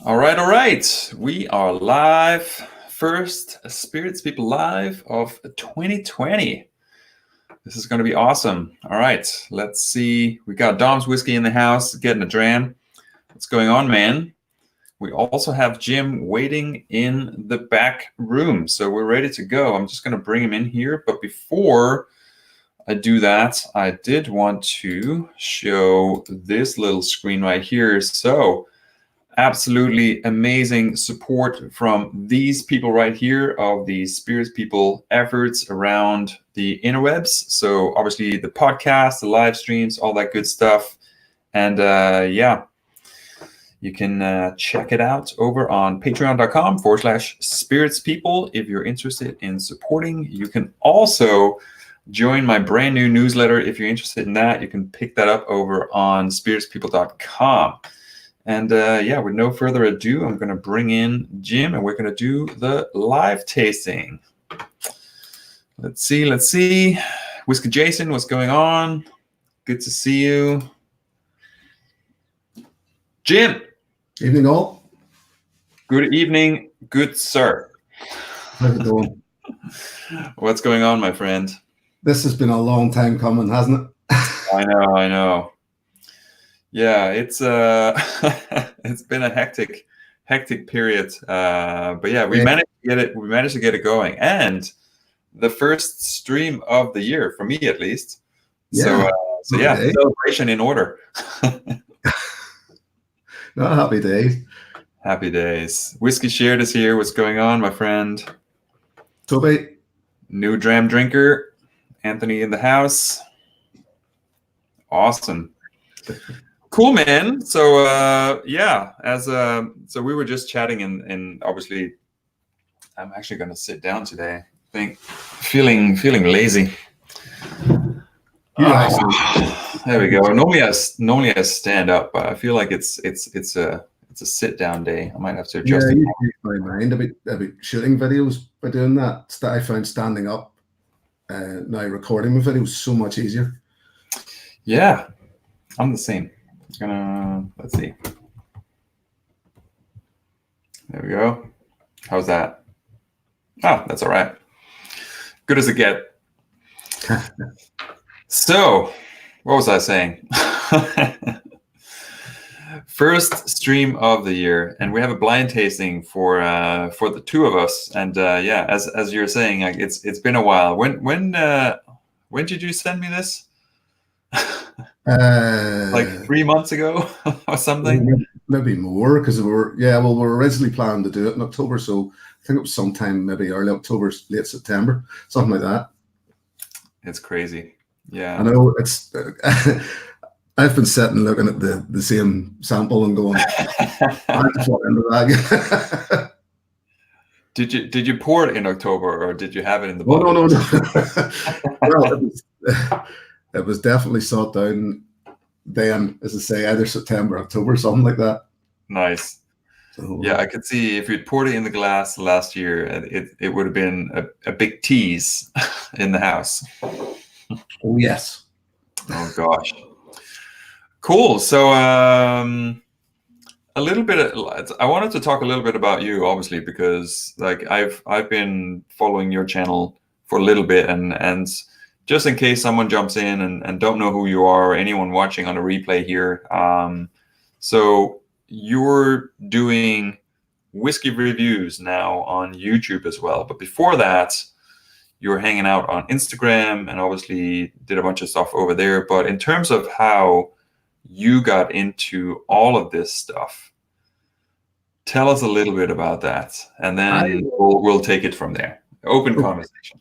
All right. We are live. First Spirits People Live of 2020. This is going to be awesome. All right. Let's see. We got Dom's Whiskey in the house, getting a dram. What's going on, man? We also have Jim waiting in the back room. So we're ready to go. I'm just going to bring him in here. But before I do that, I did want to show this little screen right here. So absolutely amazing support from these people right here of the Spirits People efforts around the interwebs. So obviously the podcast, the live streams, all that good stuff. And you can check it out over on patreon.com/spiritspeople if you're interested in supporting. You can also join my brand new newsletter if you're interested in that. You can pick that up over on spiritspeople.com. And with no further ado, I'm going to bring in Jim and we're going to do the live tasting. Let's see. Whiskey Jason, what's going on? Good to see you. Jim. Evening all. Good evening, good sir. How's it going? What's going on, my friend? This has been a long time coming, hasn't it? I know. Yeah, it's it's been a hectic period. But yeah, we managed to get it. We managed to get it going, and the first stream of the year for me, at least. Yeah. So celebration in order. No, happy days. Happy days. Whiskey Shared is here. What's going on, my friend? Toby. New dram drinker. Anthony in the house. Awesome. Cool, man. So so we were just chatting and obviously I'm actually going to sit down today. Feeling lazy. There we go. Normally I stand up, but I feel like it's a sit down day. I might have to adjust. Yeah, you changed my mind about shooting videos by doing that. I found standing up now recording my videos so much easier. Yeah, I'm the same. Let's see. There we go. How's that? Oh, that's all right. Good as it get. So, what was I saying? First stream of the year, and we have a blind tasting for the two of us. And as you're saying, like it's been a while. When did you send me this? Like 3 months ago or something? Maybe more, because we're originally planning to do it in October, so I think it was sometime maybe early October, late September, something like that. It's crazy. Yeah, I know. It's I've been sitting looking at the same sample and going, I just walk into that. Did you pour it in October or did you have it in the bottle? No. Well, it was definitely sought down then, as I say, either September, October, something like that. Nice. So, yeah, I could see if you'd poured it in the glass last year, it would have been a big tease in the house. Oh, yes. Oh, gosh. Cool. So a little bit I wanted to talk a little bit about you, obviously, because like I've been following your channel for a little bit, and just in case someone jumps in and don't know who you are, or anyone watching on a replay here. So you're doing whiskey reviews now on YouTube as well. But before that, you were hanging out on Instagram and obviously did a bunch of stuff over there. But in terms of how you got into all of this stuff, tell us a little bit about that, and then we'll take it from there. Open conversation.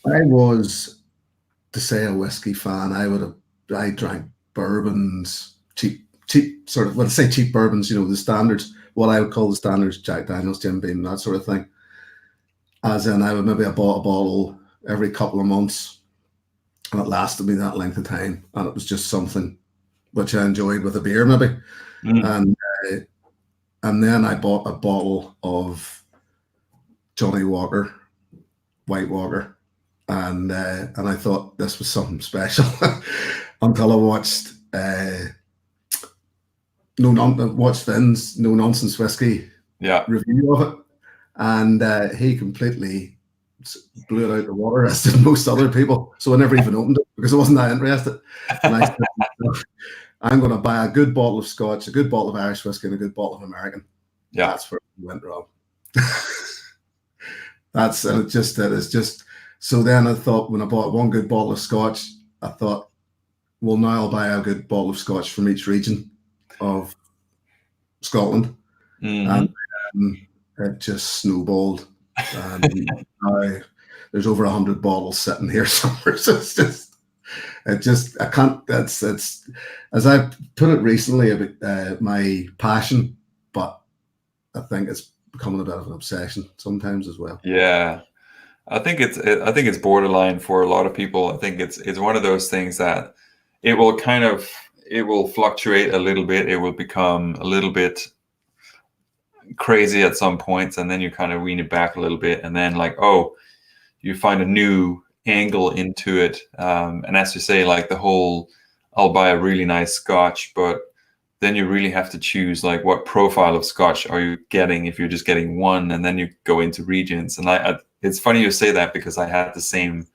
I was, to say, a whiskey fan. I drank bourbons, cheap sort of, when I say cheap bourbons, the standards, what I would call the standards, Jack Daniels, Jim Beam, that sort of thing. As in, I bought a bottle every couple of months, and it lasted me that length of time, and it was just something which I enjoyed with a beer, maybe. And then I bought a bottle of Johnnie Walker, White Walker, and I thought this was something special until I watched watched Finn's No Nonsense Whiskey review of it, and he completely blew it out the water, as did most other people. So I never even opened it because I wasn't that interested. And I said, I'm going to buy a good bottle of Scotch, a good bottle of Irish whiskey, and a good bottle of American. Yeah, that's where we went wrong. It's just. So then I thought, when I bought one good bottle of Scotch, I thought, well, now I'll buy a good bottle of Scotch from each region of Scotland. And it just snowballed. And now there's over 100 bottles sitting here somewhere. So I can't, it's as I put it recently about my passion, but I think it's becoming a bit of an obsession sometimes as well. Yeah. I think it's borderline for a lot of people. I think it's one of those things that it will fluctuate a little bit. It will become a little bit crazy at some points, and then you kind of wean it back a little bit, and then you find a new angle into it. And as you say, like the whole, I'll buy a really nice Scotch, but then you really have to choose like what profile of Scotch are you getting if you're just getting one, and then you go into regions. And it's funny you say that, because I had the same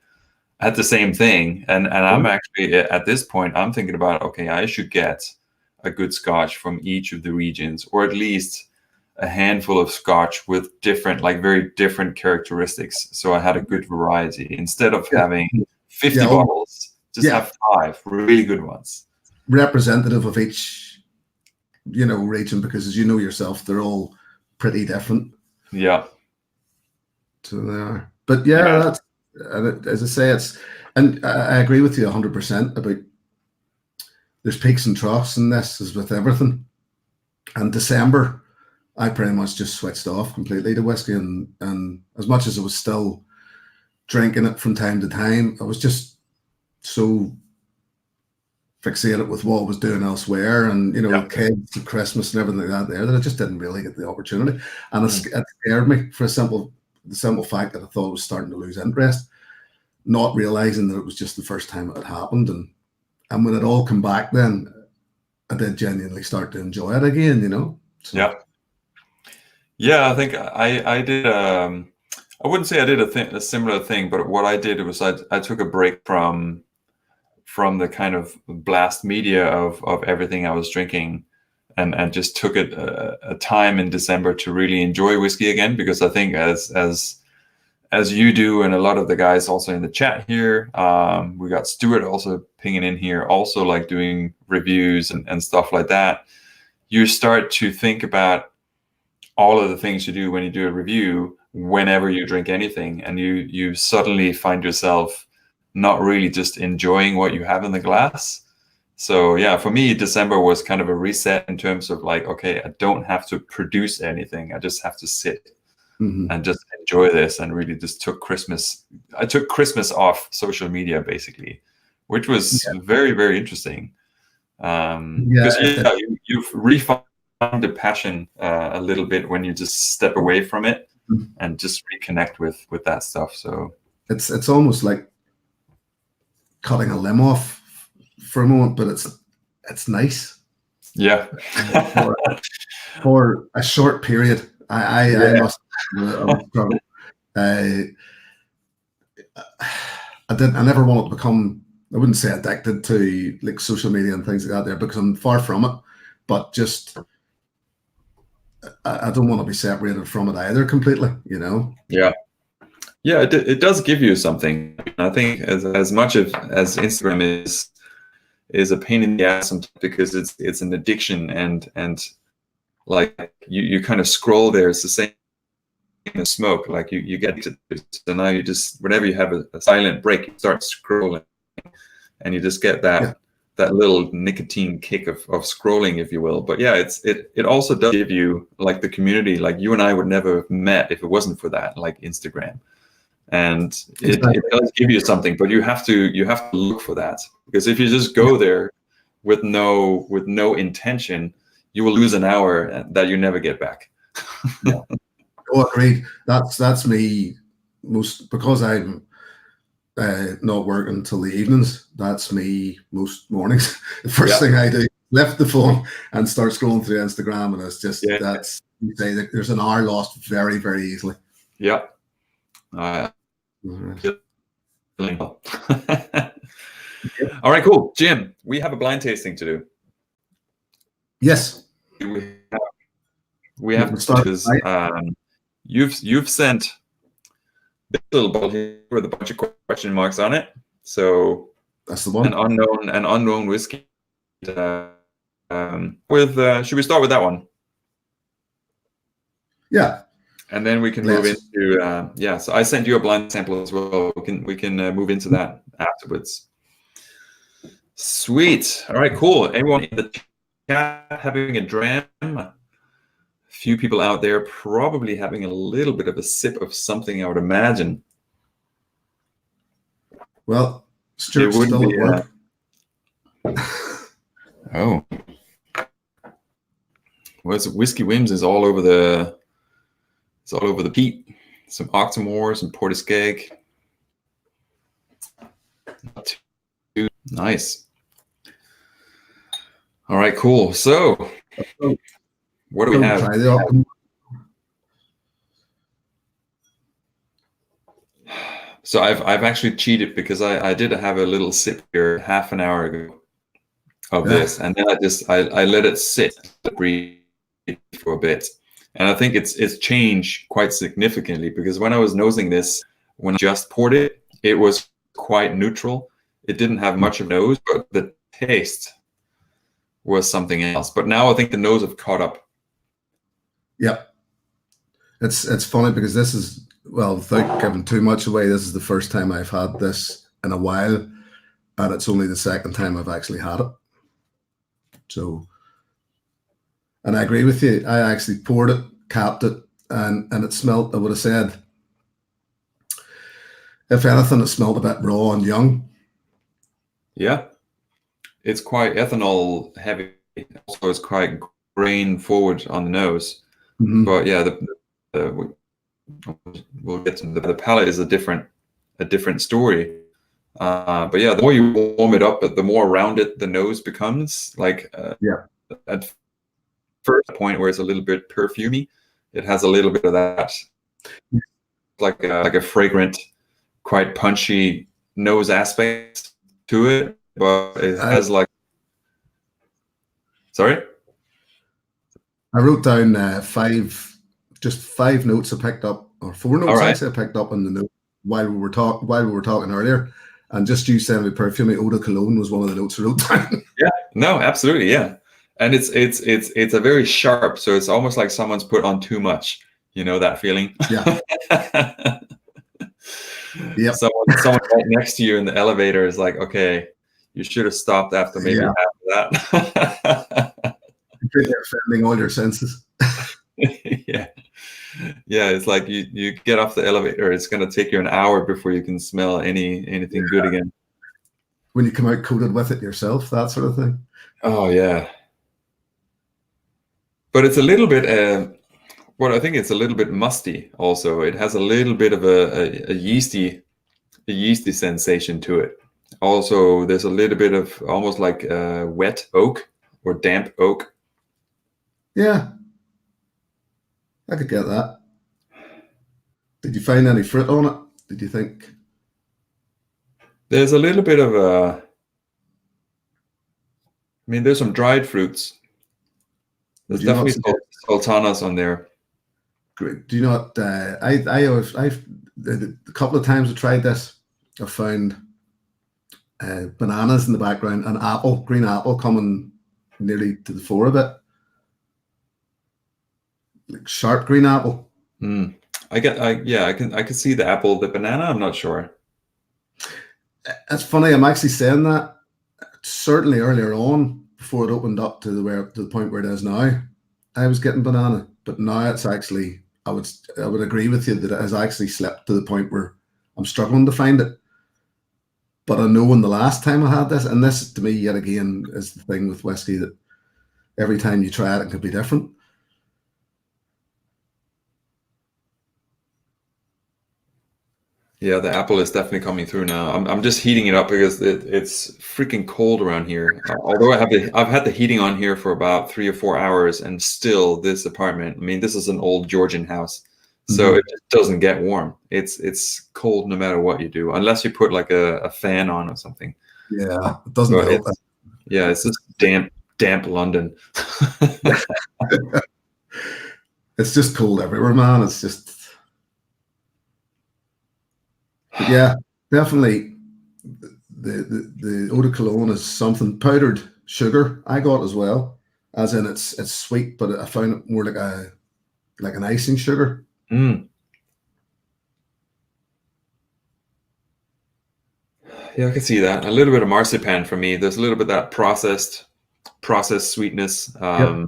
thing, and I'm actually at this point I'm thinking about, okay, I should get a good Scotch from each of the regions, or at least a handful of Scotch with different, like very different characteristics, so I had a good variety instead of having 50 bottles. Just have 5 really good ones, representative of each region, because as you know yourself, they're all pretty different. Yeah. So they are. But that's, as I say, and I agree with you 100% about there's peaks and troughs in this, as with everything. And December, I pretty much just switched off completely to whiskey, and as much as I was still drinking it from time to time, I was just so fixated with what I was doing elsewhere, and kids and Christmas and everything like that I just didn't really get the opportunity, and it scared me for the simple fact that I thought I was starting to lose interest, not realizing that it was just the first time it had happened, and when it all came back, then I did genuinely start to enjoy it again, So. Yeah, I think I did. I wouldn't say I did a similar thing, but what I did was I took a break from the kind of blast media of everything I was drinking, and just took it a time in December to really enjoy whiskey again, because I think as you do, and a lot of the guys also in the chat here, we got Stuart also pinging in here, also like doing reviews and stuff like that. You start to think about all of the things you do when you do a review, whenever you drink anything, and you suddenly find yourself not really just enjoying what you have in the glass. So yeah, for me, December was kind of a reset in terms of like, okay, I don't have to produce anything. I just have to sit and just enjoy this, and really just took Christmas off social media basically, which was very, very interesting. Because you've refined the passion a little bit when you just step away from it and just reconnect with that stuff. So it's almost like cutting a limb off for a moment, but it's nice. Yeah. for a short period. I must I never wanted to become, I wouldn't say addicted to like social media and things like that there, because I'm far from it, but just I don't want to be separated from it either completely, Yeah. Yeah, it does give you something. I think as much as Instagram is a pain in the ass sometimes, because it's an addiction, and like you kind of scroll there. It's the same as smoke. Like you get to it. So now you just, whenever you have a silent break, you start scrolling, and you just get that little nicotine kick of scrolling, if you will. But yeah, it also does give you like the community. Like you and I would never have met if it wasn't for that, like Instagram. And it does give you something, but you have to look for that, because if you just go there with no intention, you will lose an hour that you never get back. Oh, agreed. That's me most, because I'm not working until the evenings. That's me most mornings. The first thing I do left the phone and start scrolling through Instagram, and it's just Yeah. that's you say that there's an hour lost very, very easily. Yeah. Right. All right, cool. Jim, we have a blind tasting to do. Yes. We have because you've sent this little bottle here with a bunch of question marks on it. So that's the one. An unknown whiskey. Should we start with that one? Yeah. And then we can move into so I sent you a blind sample as well. We can move into that afterwards. Sweet. All right, cool. Everyone in the chat having a dram? A few people out there probably having a little bit of a sip of something, I would imagine. Well, Stuart's still at work. Oh. Well, Whiskey Whims is all over the peat. Some Octomore, some Portiskeag. Not too nice. All right, cool. So, what do we have? So I've actually cheated because I did have a little sip here half an hour ago of this, and then I let it sit, breathe for a bit, and I think it's changed quite significantly because when I was nosing this, when I just poured it, it was quite neutral. It didn't have much of a nose, but the taste was something else. But now I think the nose have caught up. Yep. It's funny because this is, well, without giving too much away, this is the first time I've had this in a while, and it's only the second time I've actually had it. So, and I agree with you. I actually poured it, capped it, and it smelled, I would have said, if anything, it smelled a bit raw and young. Yeah. It's quite ethanol heavy. Also, it's quite grain forward on the nose. Mm-hmm. But yeah, we'll get to the palate is a different story. But yeah, the more you warm it up, the more rounded the nose becomes. Like at first point where it's a little bit perfumey, it has a little bit of that, like a fragrant, quite punchy nose aspect to it. But it has like. Sorry. I wrote down five notes I picked up, or 4 notes actually I picked up on the note while we were talking earlier, and just you saying with perfume, eau de cologne was one of the notes I wrote down. Yeah, no, absolutely, yeah, and it's a very sharp, so it's almost like someone's put on too much. You know that feeling? Yeah. Yeah. Someone right next to you in the elevator is like, okay, you should have stopped after maybe half of that. You're offending all your senses. Yeah, it's like you get off the elevator, it's going to take you an hour before you can smell anything good again. When you come out coated with it yourself, that sort of thing. Oh yeah, but it's a little bit I think it's a little bit musty also. It has a little bit of a yeasty sensation to it. Also, there's a little bit of almost like wet oak or damp oak. Yeah, I could get that. Did you find any fruit on it? Did you think? There's a little bit of I mean, there's some dried fruits. There's definitely sultanas on there. Great. Do you not? I've a couple of times I tried this. I found bananas in the background, an apple, green apple, coming nearly to the fore of it. Like sharp green apple. I can see the apple. The banana, I'm not sure. It's funny. I'm actually saying that. Certainly earlier on, before it opened up to the point where it is now, I was getting banana. But now it's actually, I would agree with you that it has actually slipped to the point where I'm struggling to find it. But I know when the last time I had this, and this to me yet again is the thing with whiskey, that every time you try it could be different. Yeah, the apple is definitely coming through now. I'm just heating it up because it's freaking cold around here. Although I've had the heating on here for about 3 or 4 hours, and still this apartment. I mean, this is an old Georgian house, so it just doesn't get warm. It's cold no matter what you do, unless you put like a fan on or something. Yeah, it doesn't But help. it's just damp London. It's just cold everywhere, man. It's just, but yeah, definitely. The eau de cologne is something powdered sugar I got as well, as in it's sweet, but I found it more like an icing sugar. Mm. Yeah, I can see that. A little bit of marzipan for me. There's a little bit of that processed sweetness. Yep.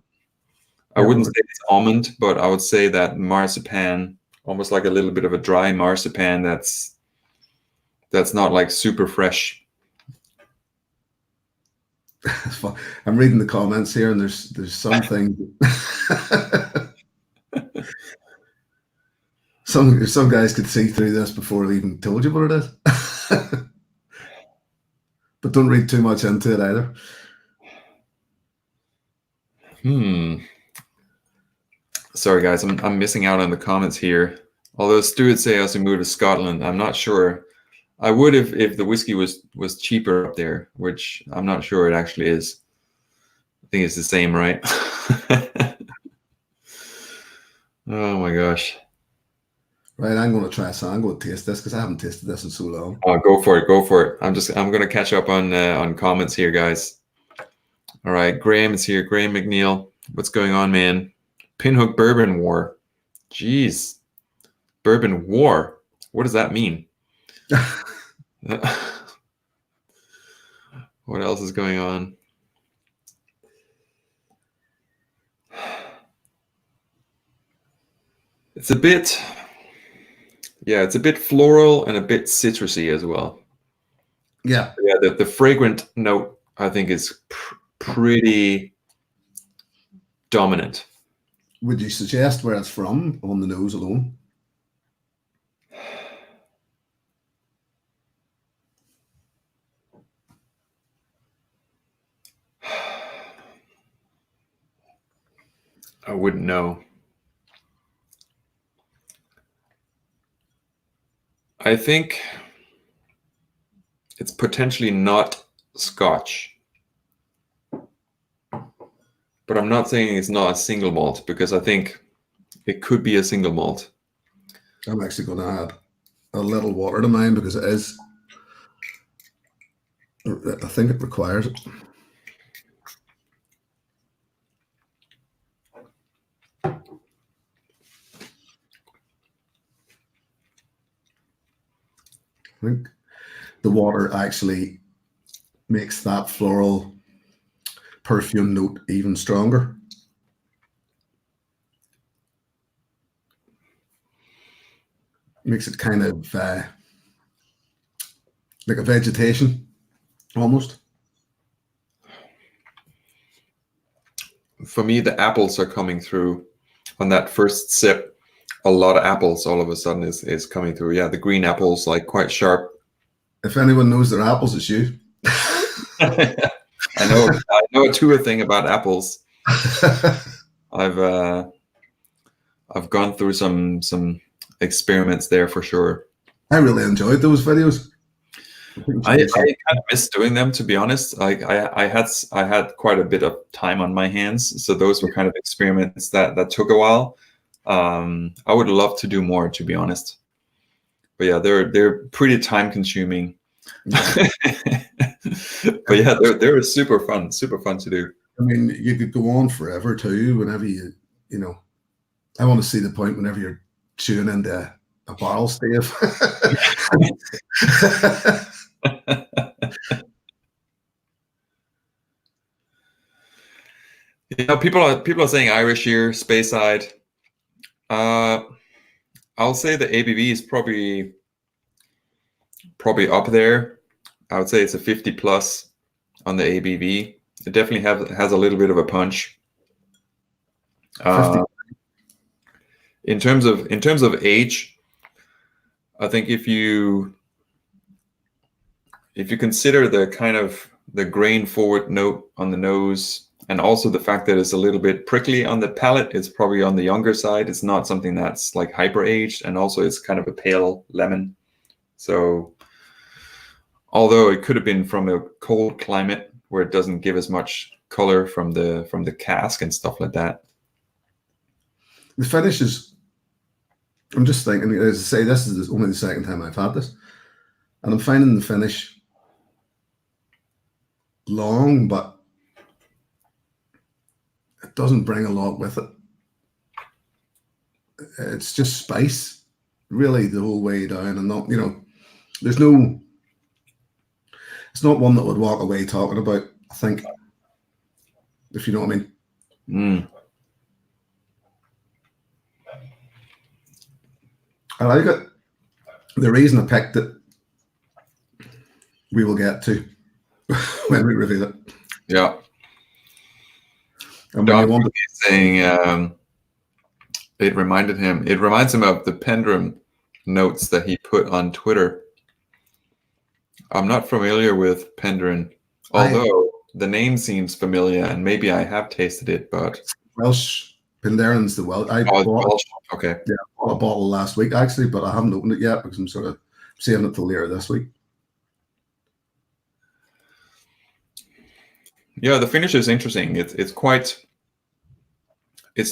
I wouldn't say it's almond, but I would say that marzipan, almost like a little bit of a dry marzipan that's not like super fresh. I'm reading the comments here, and there's something. Some guys could see through this before they even told you what it is. But don't read too much into it either. Sorry, guys, I'm missing out on the comments here. Although Stu would say as we move to Scotland, I'm not sure. I would if the whiskey was cheaper up there, which I'm not sure it actually is. I think it's the same, right? Oh my gosh. Right, I'm going to try some. I'm going to taste this because I haven't tasted this in so long. Oh, go for it. Go for it. I'm going to catch up on comments here, guys. All right, Graham is here. Graham McNeil, what's going on, man? Pinhook Bourbon War. Jeez. Bourbon War. What does that mean? What else is going on? It's a bit floral and a bit citrusy as well. Yeah. Yeah, the fragrant note, I think, is pretty dominant. Would you suggest where it's from on the nose alone? I wouldn't know. I think it's potentially not Scotch. But I'm not saying it's not a single malt, because I think it could be a single malt. I'm actually going to add a little water to mine because it is. I think it requires it. I think the water actually makes that floral perfume note even stronger. Makes it kind of like a vegetation, almost. For me, the apples are coming through on that first sip. A lot of apples all of a sudden is coming through. Yeah, the green apples, like quite sharp. If anyone knows their apples, it's you. I know a two thing about apples. I've gone through some experiments there for sure. I really enjoyed those videos. I kind of miss doing them, to be honest. Like I had quite a bit of time on my hands, so those were kind of experiments that took a while. I would love to do more, to be honest. But yeah, they're pretty time consuming. But yeah, they're super fun to do. I mean, you could go on forever too. Whenever you know, I want to see the point whenever you're chewing into a barrel stave. Yeah, people are saying Irish here, Speyside. I'll say the ABV is probably up there. I would say it's a 50 plus on the ABV. It definitely has a little bit of a punch. In terms of age, I think if you consider the kind of the grain forward note on the nose, and also the fact that it's a little bit prickly on the palate, it's probably on the younger side. It's not something that's like hyper aged, and also it's kind of a pale lemon. So although it could have been from a cold climate where it doesn't give as much color from the cask and stuff like that. The finish is, I'm just thinking, as I say, this is only the second time I've had this, and I'm finding the finish long, but it doesn't bring a lot with it. It's just spice, really, the whole way down, and not, there's no, it's not one that would walk away talking about, I think, if you know what I mean. Mm. I like it. The reason I picked it, we will get to when we reveal it. Yeah. And when you want to, saying it reminds him of the Pendrum notes that he put on Twitter. I'm not familiar with Pendrin, although the name seems familiar, and maybe I have tasted it, but Welsh Penderyn's the Welsh. I bought Welsh. Okay. Yeah, I bought a bottle last week actually, but I haven't opened it yet because I'm sort of saving it till later this week. Yeah, the finish is interesting. It's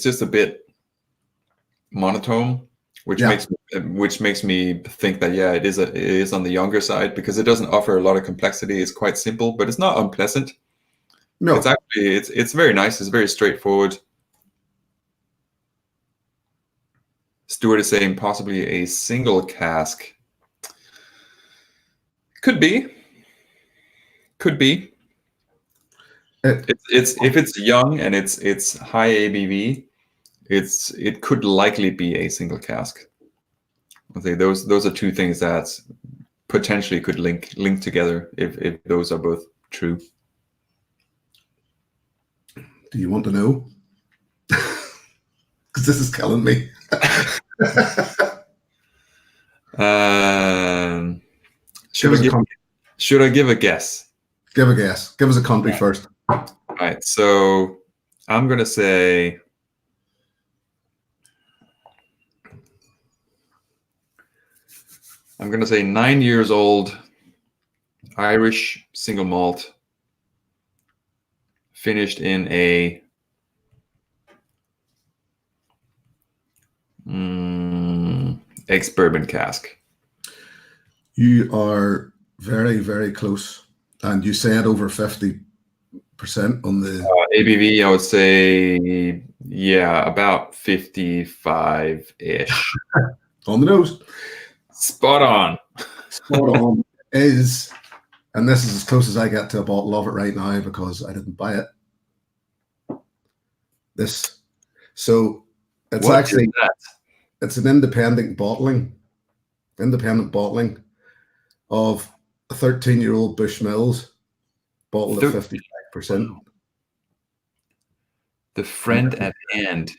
just a bit monotone, which makes me think that it is on the younger side, because it doesn't offer a lot of complexity. It's quite simple, but it's not unpleasant. No, it's actually it's very nice. It's very straightforward. Stuart is saying possibly a single cask. Could be. It's if it's young and it's high ABV, it could likely be a single cask. I think those are two things that potentially could link together if those are both true. Do you want to know? Because this is killing me. Should I give a guess? Give a guess. Give us a country first. All right, so I'm gonna say I'm going to say 9 years old, Irish single malt, finished in a ex-bourbon cask. You are very, very close. And you said over 50% on the... ABV, I would say, yeah, about 55-ish. On the nose. Spot on. Spot on is, and this is as close as I get to a bottle of it right now because I didn't buy it. This, so it's What actually is that? It's an independent bottling of a 13-year-old Bushmills bottled at 55%. The Friend at Hand.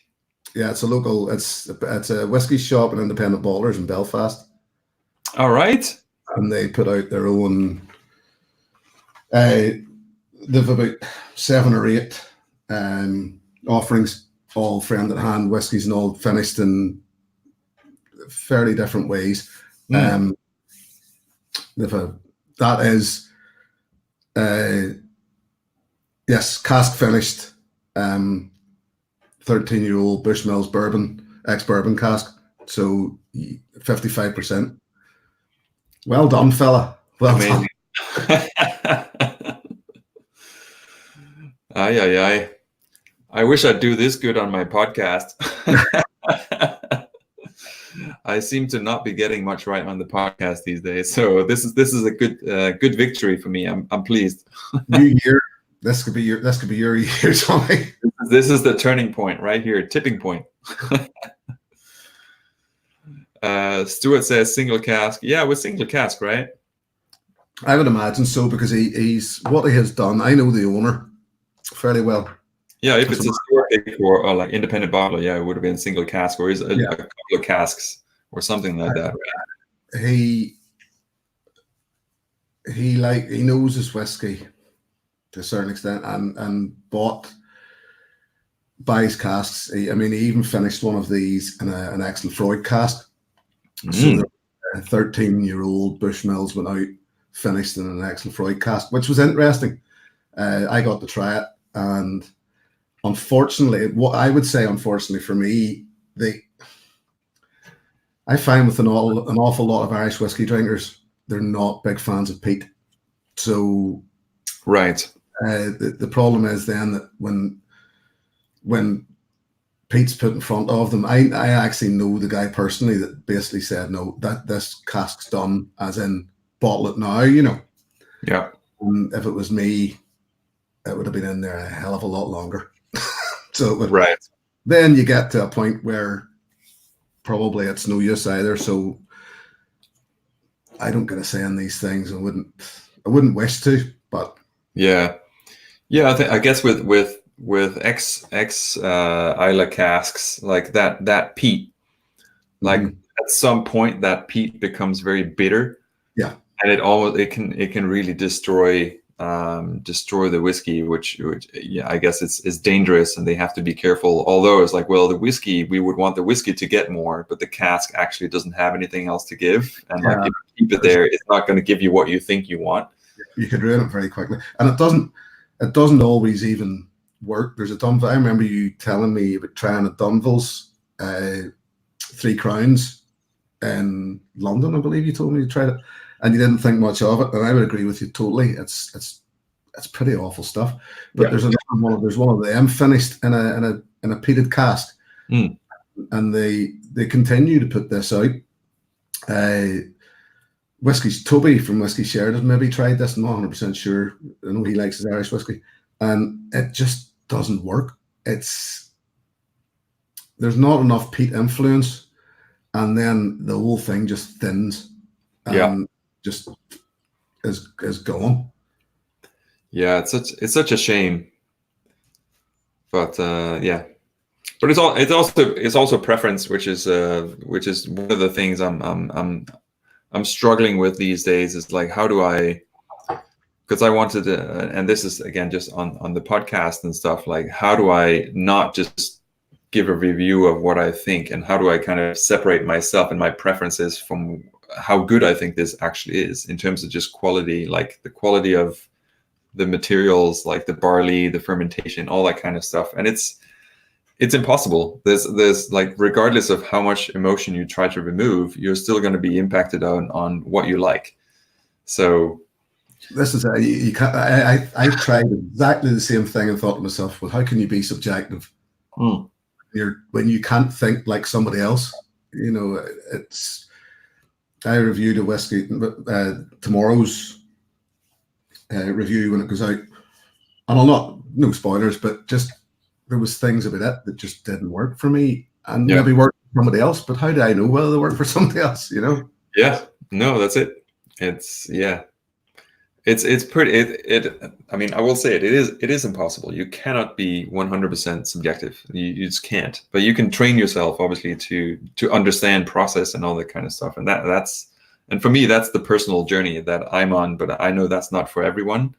Yeah, it's a local. It's a whiskey shop and independent bottlers in Belfast. All right. And they put out their own. They've about 7 or 8 offerings, all friend at hand whiskies and all finished in fairly different ways. That is, yes, cask finished, 13-year-old Bushmills bourbon, ex-bourbon cask. So 55%. Well done, fella. Well Amazing. done. Aye. I wish I'd do this good on my podcast. I seem to not be getting much right on the podcast these days, so this is a good victory for me. I'm pleased. New year. This could be your year, Tommy. This is the turning point right here, tipping point. Stuart says single cask. Yeah, with single cask, right? I would imagine so because he's what he has done. I know the owner fairly well. Yeah, if it's a store pick or like independent bottler, yeah, it would have been single cask or is a couple of casks or something like that. Right? he knows his whiskey to a certain extent, and buys casks. He even finished one of these in an Axel Freud cask. So a 13-year-old Bushmills went out, finished in an Axel Freud cask, which was interesting. I got to try it, and unfortunately, unfortunately for me, I find with an awful lot of Irish whiskey drinkers, they're not big fans of peat. So, right. The problem is then that when peat's put in front of them, I actually know the guy personally that basically said, no, that this cask's done, as in bottle it now, Yeah. And if it was me, it would have been in there a hell of a lot longer. Right. Then you get to a point where probably it's no use either. So I don't get a say in these things. I wouldn't wish to, but yeah. I guess with ex Isla casks, like that peat, like at some point that peat becomes very bitter. Yeah. And it can really destroy the whiskey, which I guess it's dangerous, and they have to be careful. Although it's like, well, the whiskey, we would want the whiskey to get more, but the cask actually doesn't have anything else to give, and like if you keep it there, it's not going to give you what you think you want. You could ruin it very quickly, and it doesn't always even work. There's a Dunville. I remember you telling me about trying a Dunville's 3 Crowns in London. I believe you told me you tried it, and you didn't think much of it. And I would agree with you totally. It's pretty awful stuff. But there's one of them finished in a peated cask, and they continue to put this out. Toby from Whiskey Shared has maybe tried this. I'm not 100% sure. I know he likes his Irish whiskey, and it just doesn't work. There's not enough peat influence, and then the whole thing just thins and just is gone. Yeah, it's such a shame. But but it's also preference, which is one of the things I'm struggling with these days. Is like, how do I? Because I wanted to, and this is again just on the podcast and stuff. Like, how do I not just give a review of what I think, and how do I kind of separate myself and my preferences from how good I think this actually is in terms of just quality, like the quality of the materials, like the barley, the fermentation, all that kind of stuff. And it's impossible. There's like, regardless of how much emotion you try to remove, you're still going to be impacted on what you like. So this is you can't. I tried exactly the same thing and thought to myself, well, how can you be subjective? When you can't think like somebody else? I reviewed a whiskey, tomorrow's review when it goes out, and no spoilers, but just there was things about it that just didn't work for me, and maybe worked for somebody else. But how do I know whether they work for somebody else? Yeah, no, that's it. It's pretty. I mean, I will say it is impossible. You cannot be 100% subjective. You just can't. But you can train yourself, obviously, to understand process and all that kind of stuff. And and for me, that's the personal journey that I'm on. But I know that's not for everyone.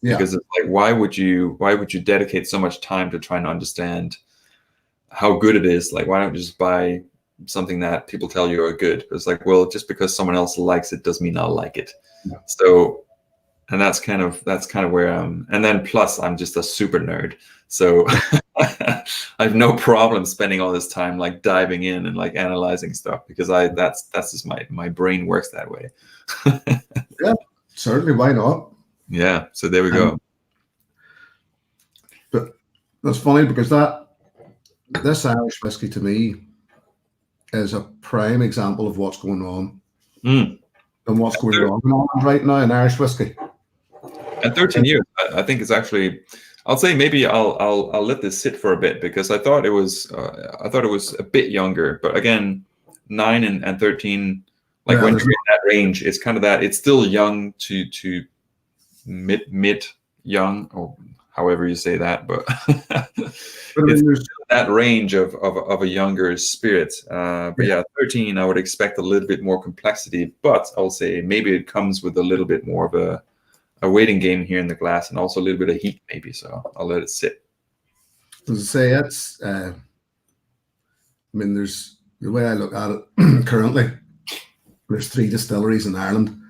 Yeah. Because it's like, why would you dedicate so much time to try and understand how good it is? Like, why don't you just buy something that people tell you are good? It's like, well, just because someone else likes it doesn't mean I'll like it. Yeah. So. And that's kind of where and then plus I'm just a super nerd. So I have no problem spending all this time like diving in and like analyzing stuff, because that's just my brain works that way. Yeah, certainly. Why not? Yeah. So there we go. But that's funny, because this Irish whiskey to me is a prime example of what's going on and what's going on right now in Irish whiskey. And 13 years, I think it's actually. I'll say maybe I'll let this sit for a bit, because I thought it was a bit younger. But again, 9 and 13, like when you're in that range, it's kind of that. It's still young to mid young, or however you say that, but But I it's mean, there's that range of a younger spirit. But yeah, 13, I would expect a little bit more complexity, but I'll say maybe it comes with a little bit more of a waiting game here in the glass, and also a little bit of heat maybe. So I'll let it sit. as I say, it's. I mean, there's the way I look at it currently. There's 3 distilleries in Ireland,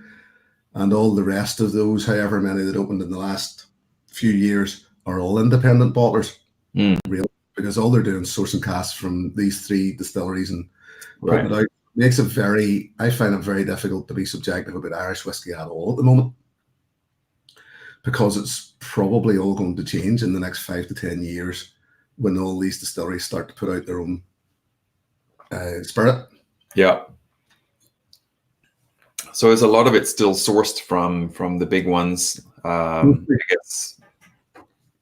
and all the rest of those, however many that opened in the last few years, are all independent bottlers. Really, because all they're doing is sourcing casks from these 3 distilleries and putting it out. Makes it I find it very difficult to be subjective about Irish whiskey at all at the moment, because it's probably all going to change in the next 5 to 10 years when all these distilleries start to put out their own spirit. Yeah. So is a lot of it still sourced from the big ones? I guess.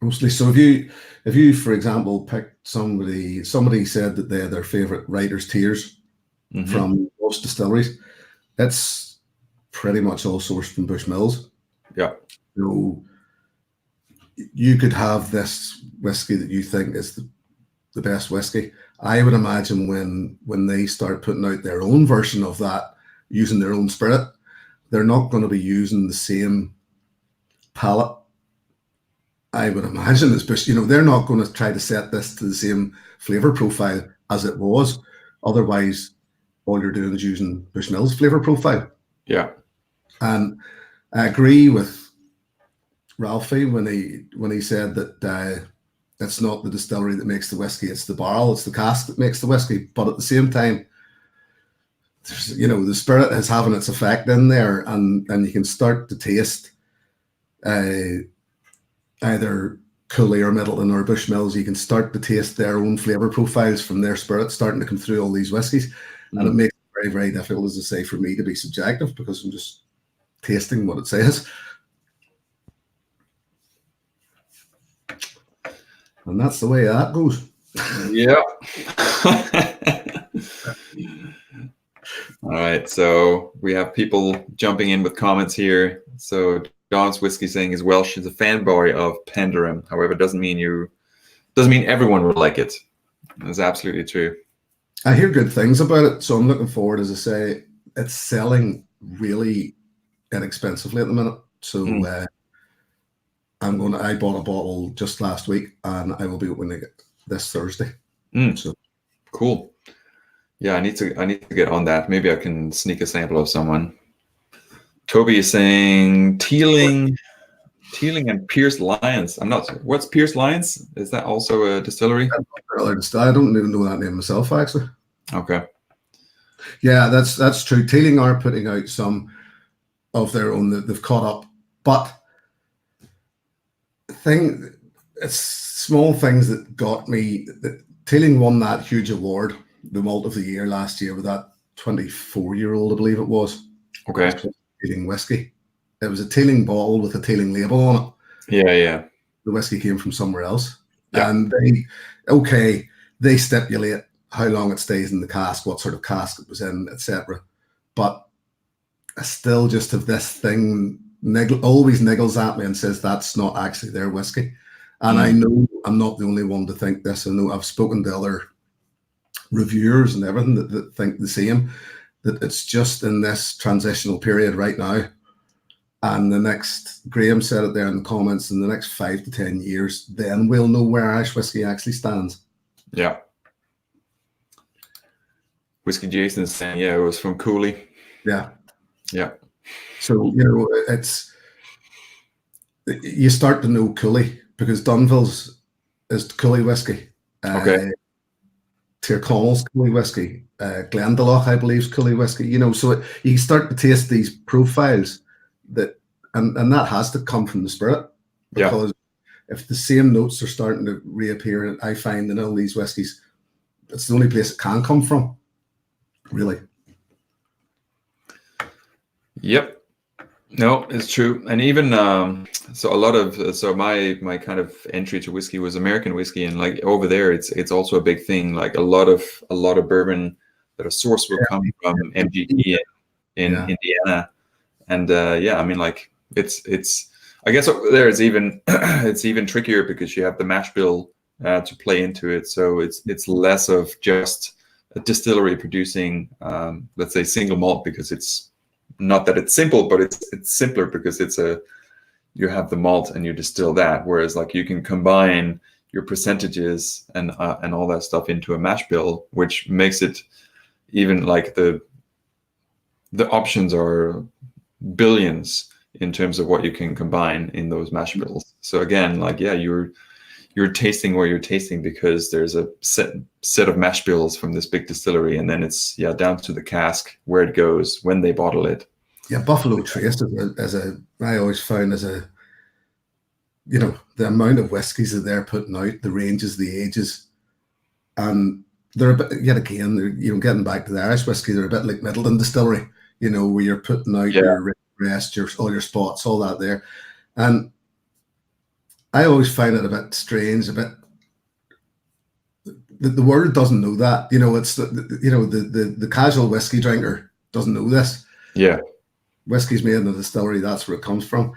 Mostly. So if you, for example, picked somebody said that they had their favorite writer's tears from most distilleries, it's pretty much all sourced from Bushmills. Yeah. So you could have this whiskey that you think is the best whiskey. I would imagine when they start putting out their own version of that, using their own spirit, they're not going to be using the same palate. I would imagine as Bush, they're not going to try to set this to the same flavor profile as it was. Otherwise, all you're doing is using Bushmills flavor profile. Yeah. And I agree with Ralphie when he said that it's not the distillery that makes the whiskey, it's the barrel, it's the cask that makes the whiskey. But at the same time, the spirit is having its effect in there, and you can start to taste either Cooley or Middleton or Bushmills. You can start to taste their own flavor profiles from their spirit starting to come through all these whiskies. And it makes it very, very difficult, as I say, for me to be subjective, because I'm just tasting what it says. And that's the way that goes. Yeah. All right. So we have people jumping in with comments here. So Don's Whiskey saying is Welsh is a fanboy of Penderham. However, doesn't mean everyone will like it. That's absolutely true. I hear good things about it, so I'm looking forward. As I say, it's selling really inexpensively at the minute. So I bought a bottle just last week, and I will be opening it this Thursday. So cool. Yeah, I need to get on that. Maybe I can sneak a sample of someone. Toby is saying Teeling and Pierce Lyons. I'm not sure. What's Pierce Lyons? Is that also a distillery? I don't even know that name myself, actually. Okay. Yeah, that's true. Teeling are putting out some of their own that they've caught up, but it's small things that got me. Teeling won that huge award, the Malt of the Year last year, with that 24-year-old, I believe it was. Okay. Teeling whiskey. It was a Teeling bottle with a Teeling label on it. Yeah. The whiskey came from somewhere else. Yeah. And they stipulate how long it stays in the cask, what sort of cask it was in, etc. But I still just have this thing always niggles at me and says that's not actually their whiskey. And I know I'm not the only one to think this. I know I've spoken to other reviewers and everything that think the same, that it's just in this transitional period right now. And Graham said it there in the comments, in the next 5 to 10 years, then we'll know where Irish whiskey actually stands. Yeah. Whiskey Jason is saying, yeah, it was from Cooley. Yeah. Yeah. So, you start to know Cooley, because Dunville's is Cooley whiskey. Okay. Tyrconnell's Cooley whiskey. Glendalough, I believe, is Cooley whiskey. So you start to taste these profiles and that has to come from the spirit, because if the same notes are starting to reappear, I find in all these whiskies, it's the only place it can come from, really. Yep. No, it's true. And even so my kind of entry to whiskey was American whiskey, and like over there it's also a big thing. Like a lot of bourbon that are sourced will come from MGE in Indiana. And I mean, like it's I guess there it's even it's even trickier because you have the mash bill to play into it. So it's less of just a distillery producing, let's say, single malt, because it's not that it's simple, but it's simpler because you have the malt and you distill that. Whereas like you can combine your percentages and all that stuff into a mash bill, which makes it even like the options are billions in terms of what you can combine in those mash bills. So again, like, yeah, you're tasting where you're tasting because there's a set of mash bills from this big distillery, and then it's down to the cask, where it goes, when they bottle it. Yeah, Buffalo Trace I always found as a, you know, the amount of whiskies that they're putting out, the ranges, the ages, and they're a bit, yet again, they're, you know, getting back to the Irish whiskey, they're a bit like Middleton Distillery, you know, where you're putting out your rest, all your spots, all that there. And I always find it a bit strange, a bit, the world doesn't know that, you know, it's the casual whiskey drinker doesn't know this. Yeah. Whiskey's made in the distillery, that's where it comes from.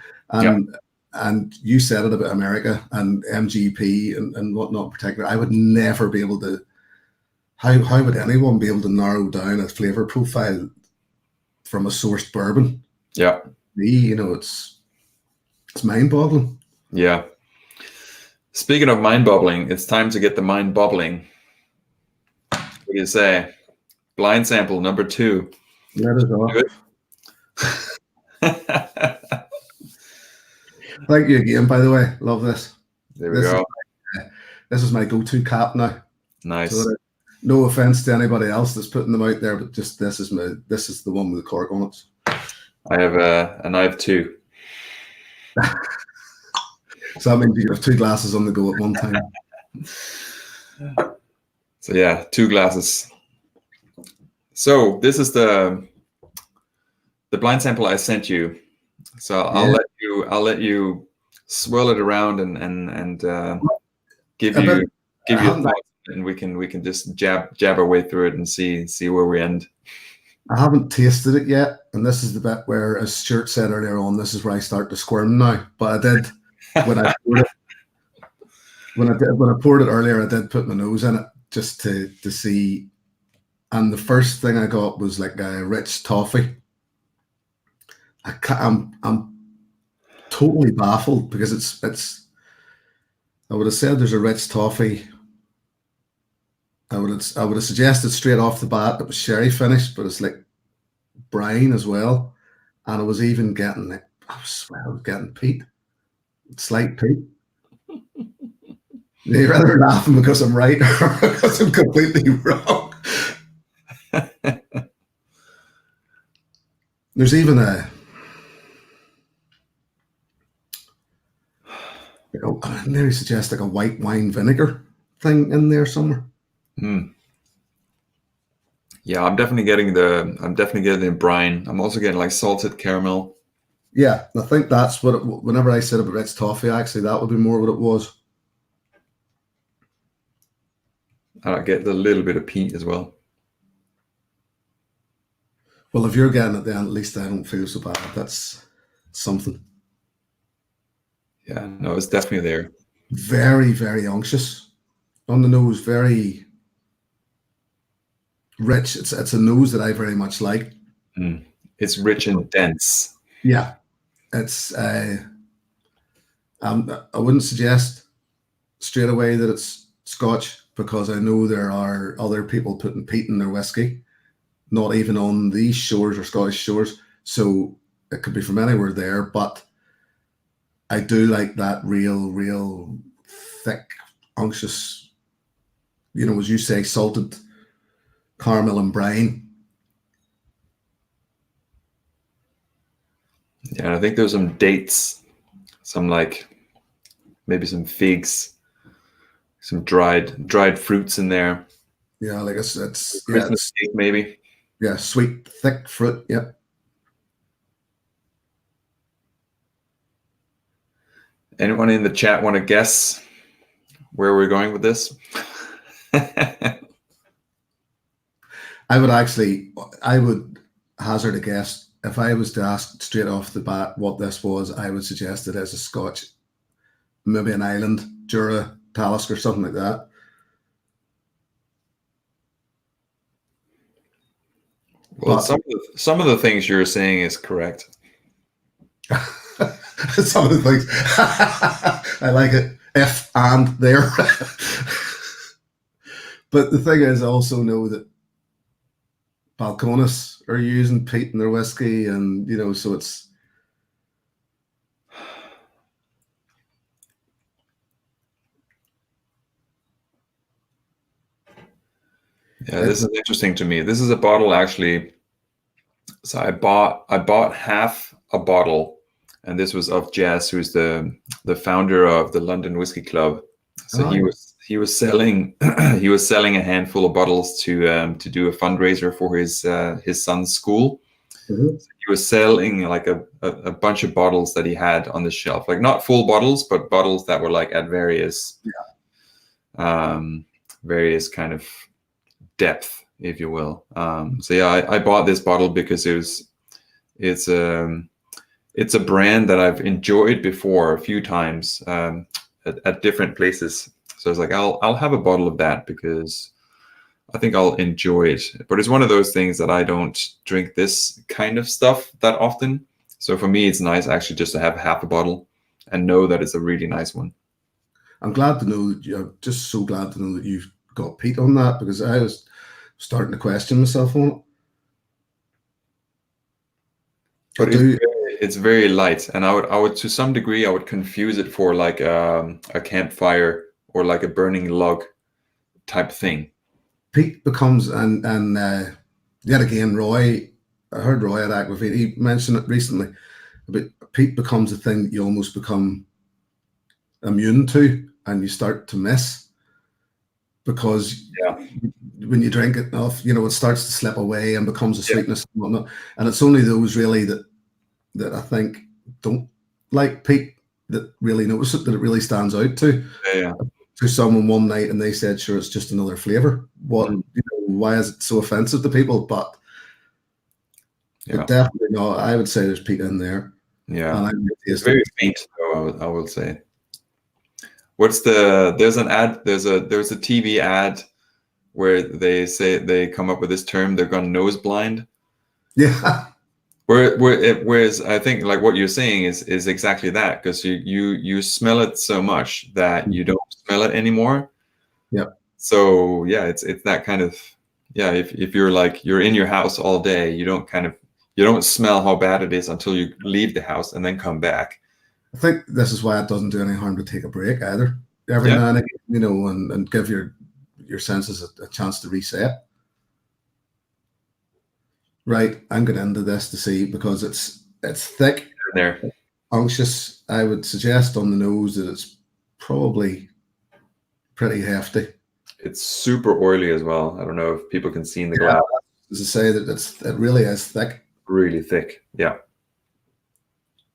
And you said it about America and MGP and whatnot in particular. I would never be able to, how would anyone be able to narrow down a flavor profile from a sourced bourbon? Yeah. You know, it's mind-boggling. Yeah. Speaking of mind-boggling, it's time to get the mind bubbling. What do you say? Blind sample number 2. Let us go. Thank you again, by the way. Love this. There we go. This is my go-to cap now. Nice. So no offense to anybody else that's putting them out there, but just this is the one with the cork on it. I have 2. So that means you have 2 glasses on the go at one time. So yeah, 2 glasses. So this is the blind sample I sent you. So I'll let you swirl it around and give you thoughts, and we can just jab our way through it and see where we end. I haven't tasted it yet, and this is the bit where, as Stuart said earlier on, this is where I start to squirm now. But I did when I poured it. When I poured it earlier, I did put my nose in it just to see. And the first thing I got was like a rich toffee. I'm totally baffled because it's. I would have said there's a rich toffee. I would have suggested straight off the bat it was sherry finished, but it's like brine as well, and I was even getting like I was getting peat, slight peat. You're rather laughing because I'm right or because I'm completely wrong. There's even I nearly suggest like a white wine vinegar thing in there somewhere. Yeah, I'm definitely getting the brine. I'm also getting like salted caramel. Yeah, I think that's what whenever I said about rich toffee, actually that would be more what it was. I get a little bit of peat as well. Well, if you're getting it, then at least I don't feel so bad. That's something. Yeah, no, it's definitely there. Very, very unctuous on the nose. Very rich. It's a nose that I very much like. It's rich and dense. Yeah, it's. I wouldn't suggest straight away that it's Scotch because I know there are other people putting peat in their whiskey, not even on these shores or Scottish shores. So it could be from anywhere there, but I do like that real thick, unctuous, you know, as you say, salted caramel and brine. Yeah, I think there's some dates, some like maybe some figs, some dried fruits in there. Yeah, like it's Christmas cake maybe. Yeah, sweet, thick fruit. Yep. Anyone in the chat want to guess where we're going with this? I would hazard a guess if I was to ask straight off the bat what this was, I would suggest it as a Scotch, maybe an Island, Jura, Talisker, something like that. Well, But some of the things you're saying is correct. some of the things I like it. If and there. But the thing is, I also know that Balcones are using peat in their whiskey, and so it's. Yeah, this is interesting to me. This is a bottle actually. So I bought half a bottle, and this was of Jess, who's the founder of the London Whiskey Club. So he was selling he was selling a handful of bottles to do a fundraiser for his son's school. Mm-hmm. So he was selling like a bunch of bottles that he had on the shelf, like not full bottles, but bottles that were like at various various kind of depth, if you will. So yeah, I bought this bottle because it's a brand that I've enjoyed before a few times at different places. So I was like, I'll have a bottle of that because I think I'll enjoy it. But it's one of those things that I don't drink this kind of stuff that often. So for me, it's nice actually just to have half a bottle and know that it's a really nice one. I'm glad to know that I'm just so glad to know that you've got peat on that, because I was starting to question myself on it. But it's very light, and I would to some degree I would confuse it for like a campfire or like a burning log type thing. Peat becomes and yet again, Roy. I heard Roy at Aquavit. He mentioned it recently. But peat becomes a thing that you almost become immune to, and you start to miss, because when you drink it enough, it starts to slip away and becomes a sweetness and whatnot. And it's only those really that I think don't like peat that really notice it, that it really stands out to. To someone one night, and they said, "Sure, it's just another flavor." Why is it so offensive to people? But definitely no. I would say there's peat in there. Yeah, it's very faint, though. I will say. There's a TV ad where they say they come up with this term, they're gone nose blind. Yeah. Whereas I think like what you're saying is exactly that, because you smell it so much that you don't smell it anymore. Yeah. So yeah, it's that kind of if you're like you're in your house all day, you don't smell how bad it is until you leave the house and then come back. I think this is why it doesn't do any harm to take a break either. Every now and again, and give your senses a chance to reset. Right, I'm going into this to see, because it's thick, there, unctuous. I would suggest on the nose that it's probably pretty hefty. It's super oily as well. I don't know if people can see in the glass. As I say, that it really is thick. Really thick, yeah.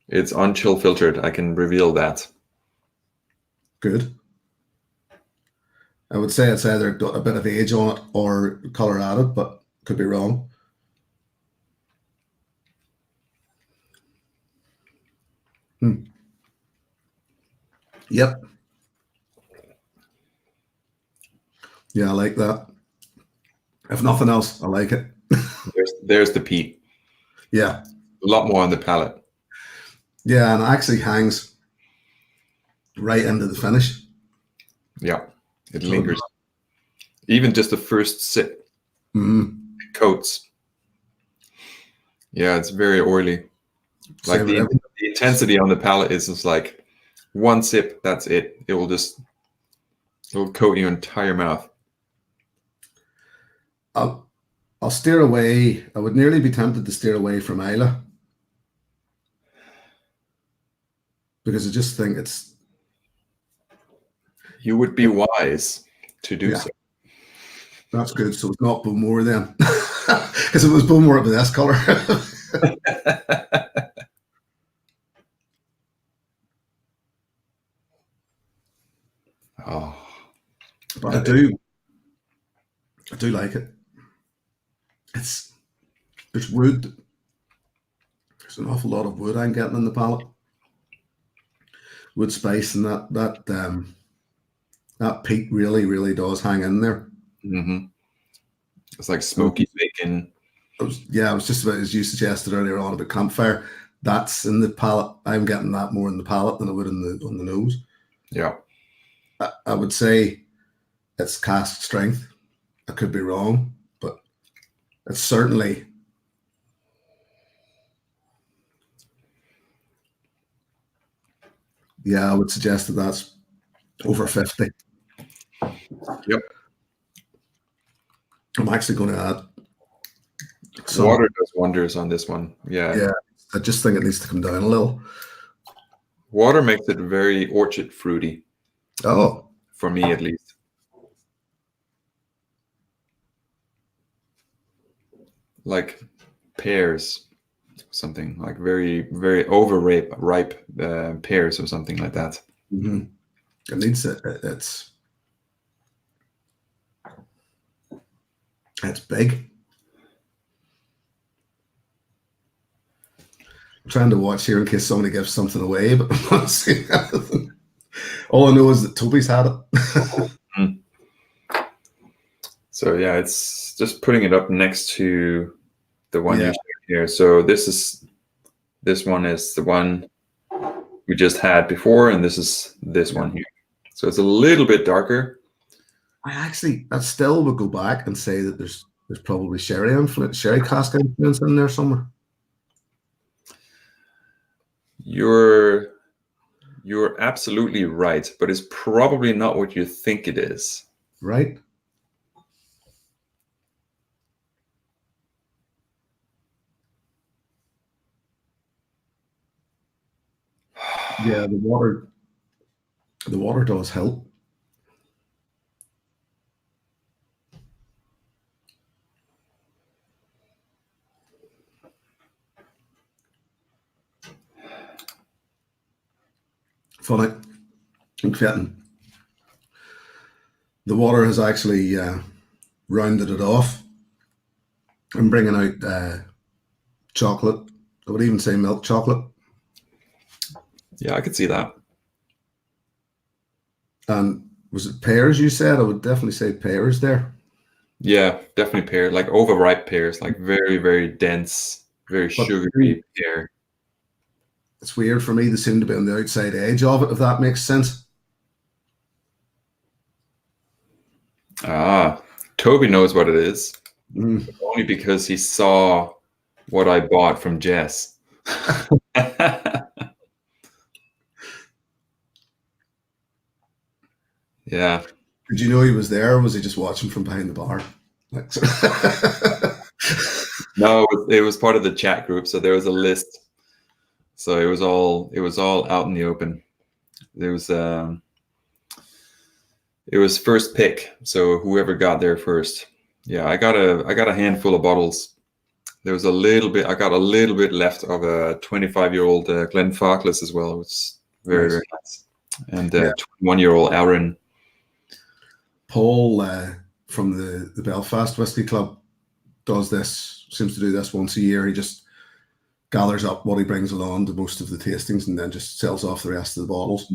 It's unchill filtered. I can reveal that. Good. I would say it's either got a bit of age on it or color added, but could be wrong. Yep. Yeah, I like that. If nothing else, I like it. there's the peat. Yeah. A lot more on the palate. Yeah, and it actually hangs right into the finish. Yeah, it lingers. Even just the first sip, it coats. Yeah, it's very oily. Like the intensity on the palate is just like one sip, that's it. It'll coat your entire mouth. I'll steer away. I would nearly be tempted to steer away from Islay, because I just think it's. You would be wise to do so. That's good. So it's not Bowmore then, because if it was Bowmore, it'd be this color. Oh, but I do like it. There's wood. There's an awful lot of wood I'm getting in the palate. Wood spice, and that peat really, really does hang in there. Mm-hmm. It's like smoky bacon. I was just about, as you suggested earlier on about campfire. That's in the palate. I'm getting that more in the palate than I would on the nose. Yeah. I would say it's cask strength. I could be wrong, but it's certainly. Yeah, I would suggest that that's over 50. Yep. I'm actually going to add some Water does wonders on this one. Yeah. Yeah, I just think it needs to come down a little. Water makes it very orchard fruity. Oh, for me at least. Like pears, something like very, very ripe pears or something like that. mm-hmm. It needs it. It's big. I'm trying to watch here in case somebody gives something away, but I'm not seeing anything. All I know is that Toby's had it. So yeah, it's just putting it up next to the one you shared here. So this one is the one we just had before, and this is this one here. So it's a little bit darker. I still would go back and say that there's probably sherry cask influence in there somewhere. You're absolutely right, but it's probably not what you think it is. Right? Yeah, the water does help. Funny. The water has actually rounded it off. I'm bringing out chocolate. I would even say milk chocolate. Yeah, I could see that. And was it pears you said? I would definitely say pears there. Yeah, definitely pear, like overripe pears, like very, very dense, very sugary pear. It's weird for me. They seem to be on the outside edge of it, if that makes sense. Ah, Toby knows what it is. Only because he saw what I bought from Jess. Yeah. Did you know he was there, or was he just watching from behind the bar? No, it was part of the chat group, so there was a list. So it was all out in the open. It was first pick, so whoever got there first. Yeah, I got a handful of bottles. There was a little bit. I got a little bit left of a 25-year-old Glenfarclas as well, which is very, very nice, and 21-year-old Aaron. Paul from the Belfast Whiskey Club seems to do this once a year. He just gathers up what he brings along to most of the tastings and then just sells off the rest of the bottles.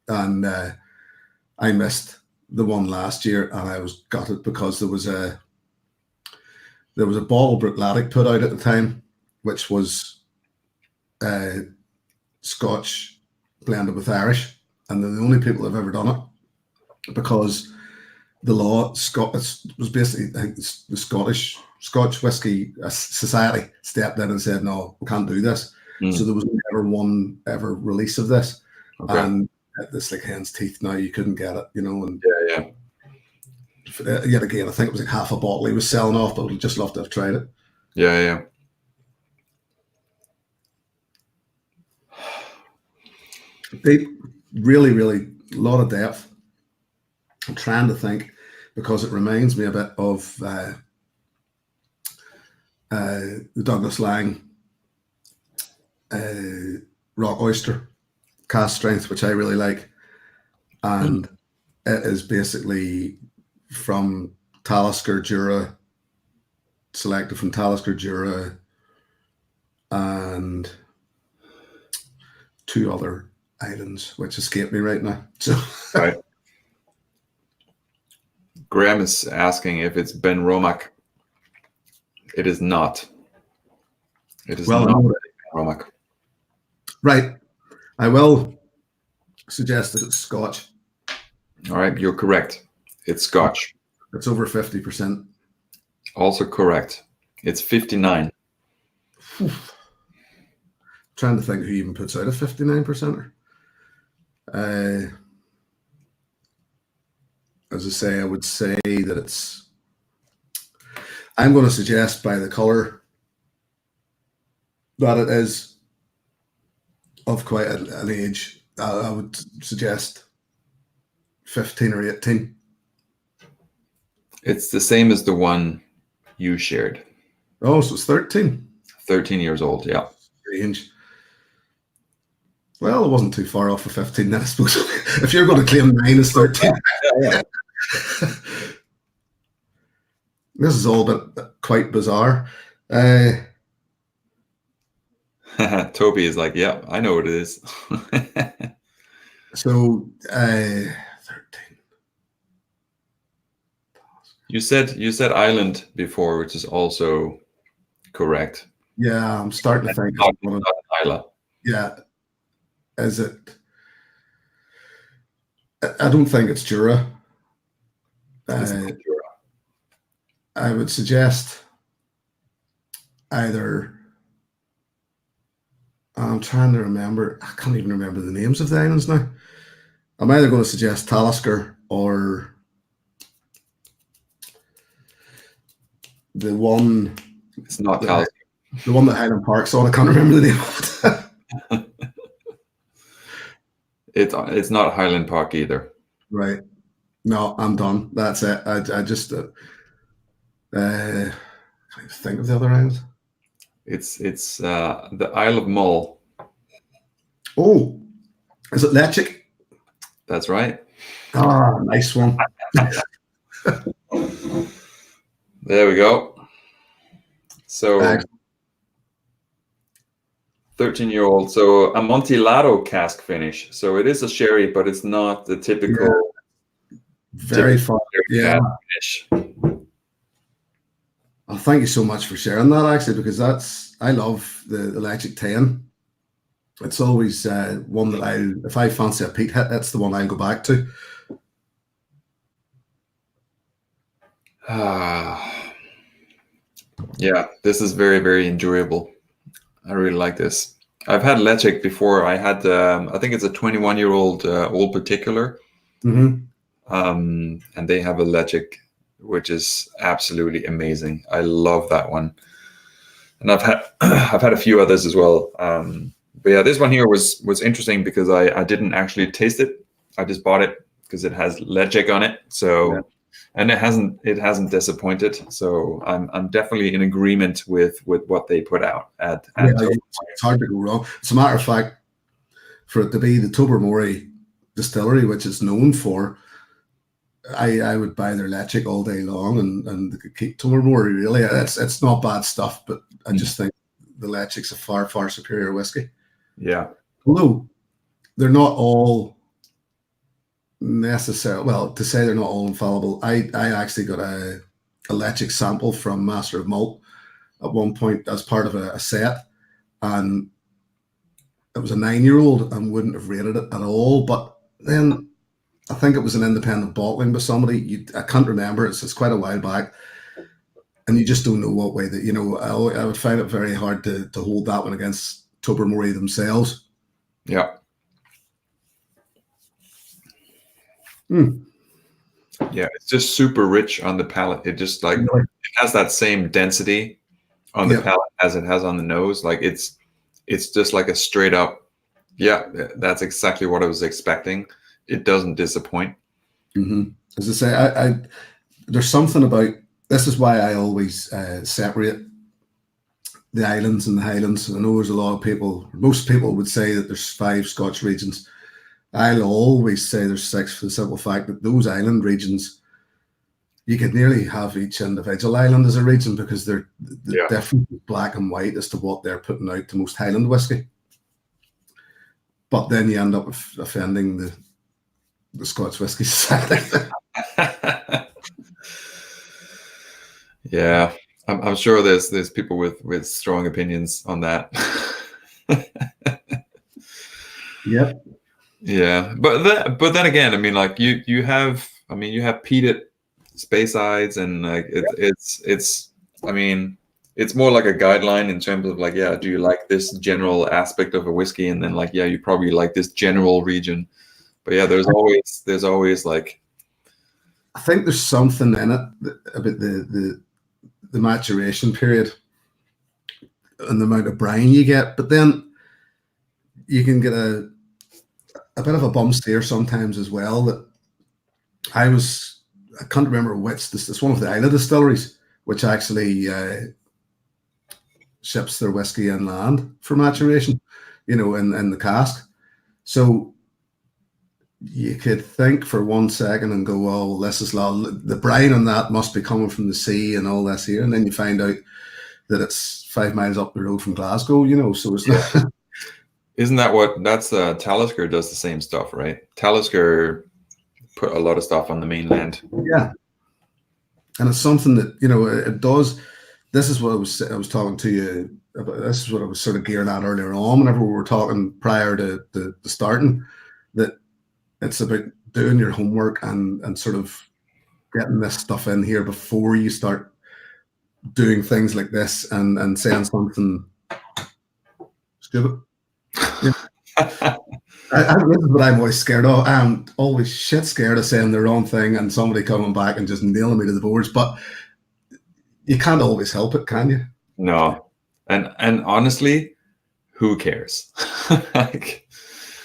And I missed the one last year, and I was gutted because there was a bottle Bruichladdich put out at the time, which was Scotch blended with Irish, and they're the only people that have ever done it because the law was basically, I think, the Scotch Whisky Society stepped in and said, no, we can't do this. So there was never one ever release of this. Okay. And it's like hen's teeth now. You couldn't get it, and yet again, I think it was like half a bottle he was selling off, but I'd just love to have tried it. Yeah. They really, really, a lot of depth. I'm trying to think because it reminds me a bit of the Douglas Lang Rock Oyster cask strength, which I really like. And it is basically from Talisker Jura, selected from Talisker Jura and two other islands, which escape me right now. So, Right. Graham is asking if it's Ben Romack. It is not. It is not Ben Romack. Right. I will suggest that it's Scotch. All right, you're correct. It's Scotch. It's over 50%. Also correct. It's 59. Trying to think who even puts out a 59%er. As I say, I would say that it's. I'm going to suggest by the color that it is of quite an age. I would suggest 15 or 18. It's the same as the one you shared. Oh, so it's 13. 13 years old, yeah. Strange. Well, it wasn't too far off of 15 then, I suppose. If you're going to claim 9 as 13. Yeah. This is all but quite bizarre. Toby is like, yeah, I know what it is. So, 13. You said island before, which is also correct. Yeah, I'm starting to think. Not an isla. Yeah. Is it? I don't think it's Jura. It's not Jura. I would suggest either. I'm trying to remember. I can't even remember the names of the islands now. I'm either going to suggest Talisker or the one. It's not Talisker. The one that Highland Park's on. I can't remember the name of it. It's not Highland Park either. Right. No, I'm done. That's it. I just can't even think of the other islands. It's the Isle of Mull. Oh, is it Lechik? That's right. Ah, nice one. There we go. So 13-year-old. So Amontillado cask finish. So it is a sherry, but it's not the typical. Very fun. Yeah. Finish. Oh, thank you so much for sharing that, actually, because I love the Electric 10. It's always one that if I fancy a peat hit, that's the one I'll go back to. Yeah, this is very, very enjoyable. I really like this. I've had Lechik before. I had, I think it's a 21-year-old Old Particular. Mm-hmm. And they have a Lechik, which is absolutely amazing. I love that one. And I've had a few others as well. But yeah, this one here was interesting because I didn't actually taste it. I just bought it because it has Lechik on it. So. Yeah. And it hasn't disappointed. So I'm definitely in agreement with what they put out at it's hard to go wrong. As a matter of fact, for it to be the Tobermory distillery, which is known for, I would buy their Lechik all day long and they could keep Tobermory, really. It's not bad stuff, but I just think the Lechik's a far, far superior whiskey. Yeah. Although they're not all necessary. Well, to say they're not all infallible, I actually got a Lechik sample from Master of Malt at one point as part of a set, and it was a 9-year-old and wouldn't have rated it at all. But then I think it was an independent bottling by somebody. I can't remember. It's quite a while back, and you just don't know what way that I would find it very hard to hold that one against Tobermory themselves. Yeah. Yeah, it's just super rich on the palate. It just it has that same density on the palate as it has on the nose. Like it's just like a straight up. Yeah, that's exactly what I was expecting. It doesn't disappoint. Mm-hmm. As I say, I there's something about this is why I always separate the islands and the Highlands. I know there's a lot of people. Most people would say that there's 5 Scotch regions. I'll always say there's 6 for the simple fact that those island regions you could nearly have each individual island as a region, because they're the Yeah. difference is black and white as to what they're putting out to most Highland whiskey. But then you end up offending the Scotch Whisky Society. Yeah, I'm sure there's people with strong opinions on that. Yep. Yeah, but then again, I mean, like you have peated Speysides, and like it's I mean, it's more like a guideline in terms of like, yeah, do you like this general aspect of a whiskey, and then like, yeah, you probably like this general region. But yeah, there's always like, I think there's something in it about the maturation period and the amount of brine you get, but then you can get a bit of a bum steer sometimes as well. That I can't remember which. This is one of the Islay distilleries which actually ships their whiskey inland for maturation, in the cask. So you could think for 1 second and go, "Oh, this is the brine on that must be coming from the sea and all this here," and then you find out that it's 5 miles up the road from Glasgow. So it's not. Isn't that's Talisker does the same stuff, right? Talisker put a lot of stuff on the mainland. Yeah, and it's something that it does. This is what I was talking to you about. This is what I was sort of gearing at earlier on whenever we were talking prior to the starting, that it's about doing your homework and sort of getting this stuff in here before you start doing things like this and saying something stupid. Yeah. This is what I'm always scared of. I'm always shit scared of saying the wrong thing and somebody coming back and just nailing me to the boards. But you can't always help it, can you? No, and honestly, who cares? Like,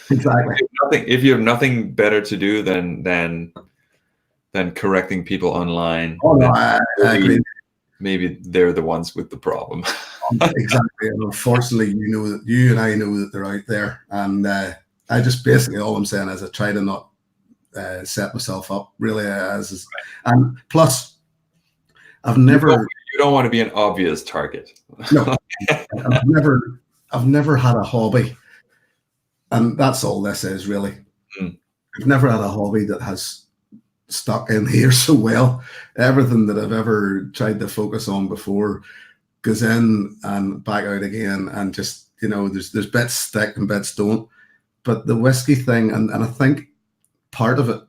exactly. If you have nothing better to do than correcting people online, oh no, I agree. Maybe they're the ones with the problem. Exactly. And unfortunately, you and I know that they're out there, and I just basically, all I'm saying is I try to not set myself up really and plus I've never. You don't want to be an obvious target. No, I've never had a hobby, and that's all this is really. I've never had a hobby that has stuck in here so well. Everything that I've ever tried to focus on before goes in and back out again, and just there's bits stick and bits don't. But the whiskey thing, and I think part of it,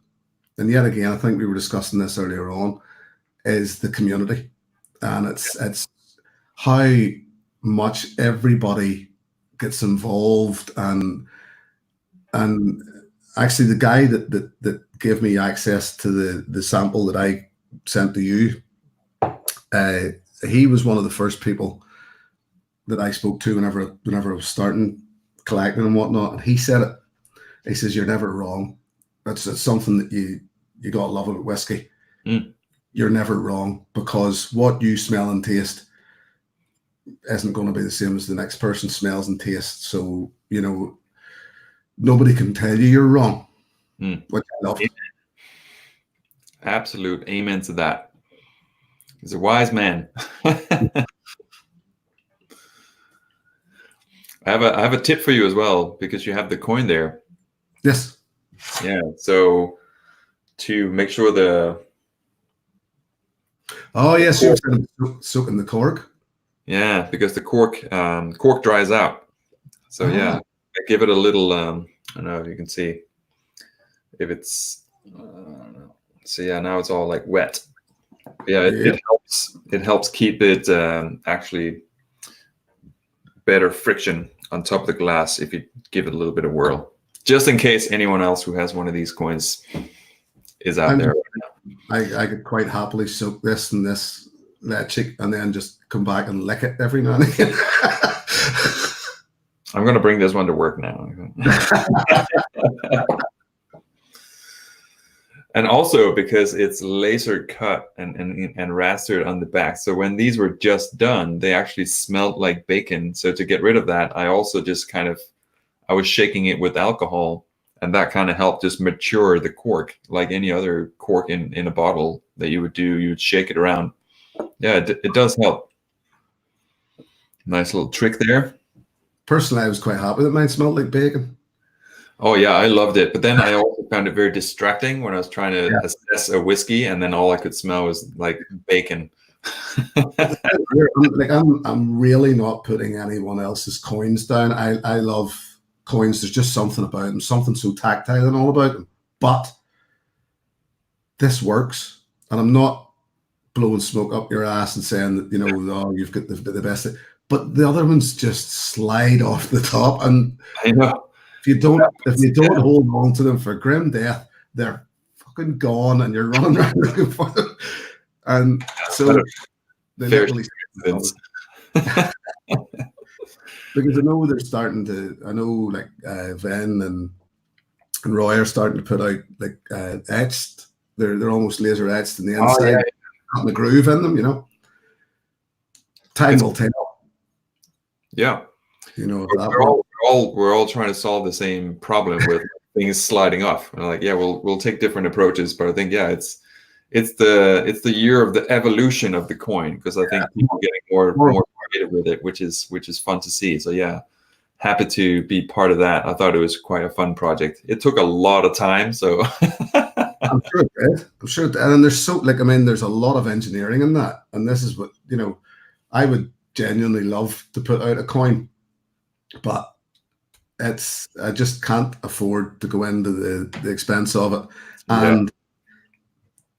and yet again, I think we were discussing this earlier on, is the community, and it's how much everybody gets involved, and actually the guy that gave me access to the sample that I sent to you, he was one of the first people that I spoke to whenever I was starting collecting and whatnot, and he said it. He says, "You're never wrong. It's something that you got to love about whiskey. You're never wrong, because what you smell and taste isn't going to be the same as the next person smells and tastes. So nobody can tell you you're wrong." Which I love. Absolute amen to that. He's a wise man. I have a tip for you as well, because you have the coin there. Yes. Yeah. So to make sure oh yes, you're soaking the cork. Yeah, because the cork dries out. So yeah, I give it a little. I don't know if you can see. If it's, so yeah, now it's all like wet. Yeah, it helps. It helps keep it actually better friction on top of the glass if you give it a little bit of whirl. Just in case anyone else who has one of these coins is out there. I could quite happily soak this and this cheek and then just come back and lick it every now and again. I'm going to bring this one to work now. And also because it's laser cut and rastered on the back. So when these were just done, they actually smelled like bacon. So to get rid of that, I also just I was shaking it with alcohol, and that kind of helped just mature the cork. Like any other cork in a bottle, that you would do. You would shake it around. Yeah, it does help. Nice little trick there. Personally, I was quite happy that mine smelled like bacon. Oh yeah, I loved it. But then I also found it very distracting when I was trying to assess a whiskey, and then all I could smell was like bacon. I'm really not putting anyone else's coins down. I love coins. There's just something about them, something so tactile and all about them. But this works, and I'm not blowing smoke up your ass and saying that, you know, oh, you've got the best. But the other ones just slide off the top, and I know. if you don't hold on to them for grim death, they're fucking gone, and you're running around looking for them. And so they literally because I know they're starting to. I know like Ven and Roy are starting to put out like etched. They're almost laser etched in the inside, cutting the groove in them. You know, time will tell. Yeah, you know, we're all trying to solve the same problem with things sliding off. And like, yeah, we'll take different approaches, but I think it's the year of the evolution of the coin, because I think people are getting more creative with it, which is fun to see. So yeah, happy to be part of that. I thought it was quite a fun project. It took a lot of time, so I'm sure it did. I'm sure it did. And there's there's a lot of engineering in that. And this is what, you know, I would genuinely love to put out a coin, but I just can't afford to go into the expense of it. And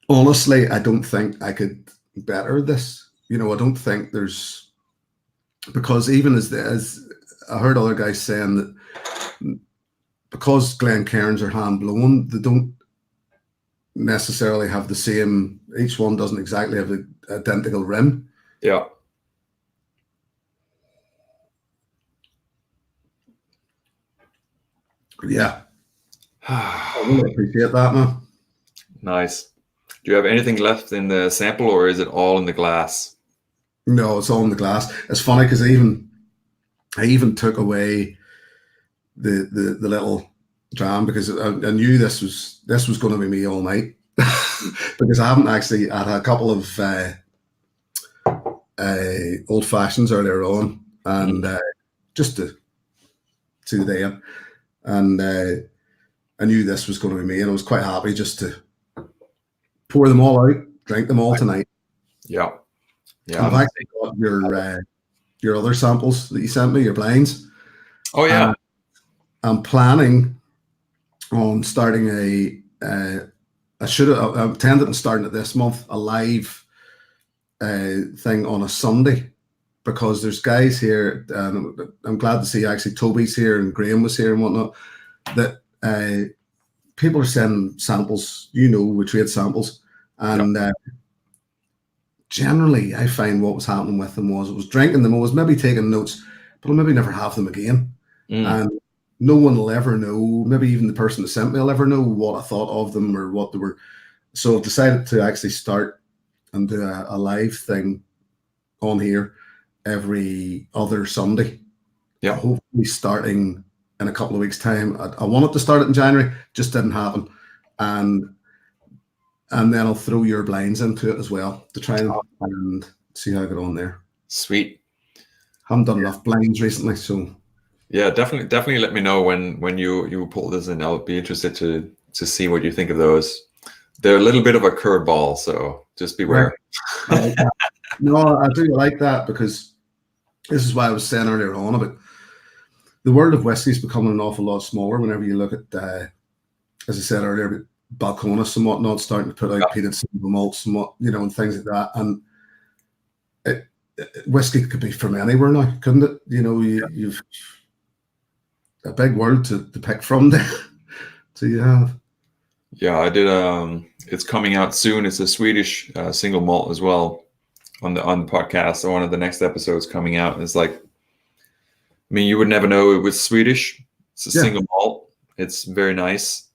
honestly, I don't think I could better this. You know, I don't think there's, because even as I heard other guys saying that because Glencairns are hand blown, they don't necessarily have the same, each one doesn't exactly have the identical rim. Yeah. Yeah. I really appreciate that, man. Nice. Do you have anything left in the sample, or is it all in the glass? No, it's all in the glass. It's funny because I even took away the little dram, because I knew this was going to be me all night because I haven't actually. I had a couple of old fashions earlier on, and just to see the day in. And I knew this was going to be me, and I was quite happy just to pour them all out, drink them all tonight. Yeah. I've actually got your other samples that you sent me, your blinds. Oh yeah. I'm planning on starting I'm intended on starting it this month, a live thing on a Sunday, because there's guys here, and I'm glad to see actually Toby's here and Graham was here and whatnot, that people are sending samples, you know, we trade samples. And generally, I find what was happening with them was, I was drinking them, I was maybe taking notes, but I'll maybe never have them again. And no one will ever know, maybe even the person that sent me will ever know what I thought of them or what they were. So I've decided to actually start and do a live thing on here every other Sunday. Yeah. Hopefully starting in a couple of weeks' time. I wanted to start it in January, just didn't happen. And then I'll throw your blinds into it as well to try and see how I get on there. Sweet. Haven't done enough blinds recently, so yeah, definitely let me know when you pull this in. I'll be interested to see what you think of those. They're a little bit of a curveball, so just beware. I like that. No, I do like that, because this is why I was saying earlier on about the world of whiskey is becoming an awful lot smaller whenever you look at, as I said earlier, about Balcones and whatnot starting to put out peated single malts and what, you know, and things like that. And whiskey could be from anywhere now, couldn't it? You know, you've a big world to pick from there. So you have. Yeah, I did. It's coming out soon. It's a Swedish single malt as well on the podcast. So one of the next episodes coming out is like, I mean, you would never know it was Swedish. It's a single malt. It's very nice.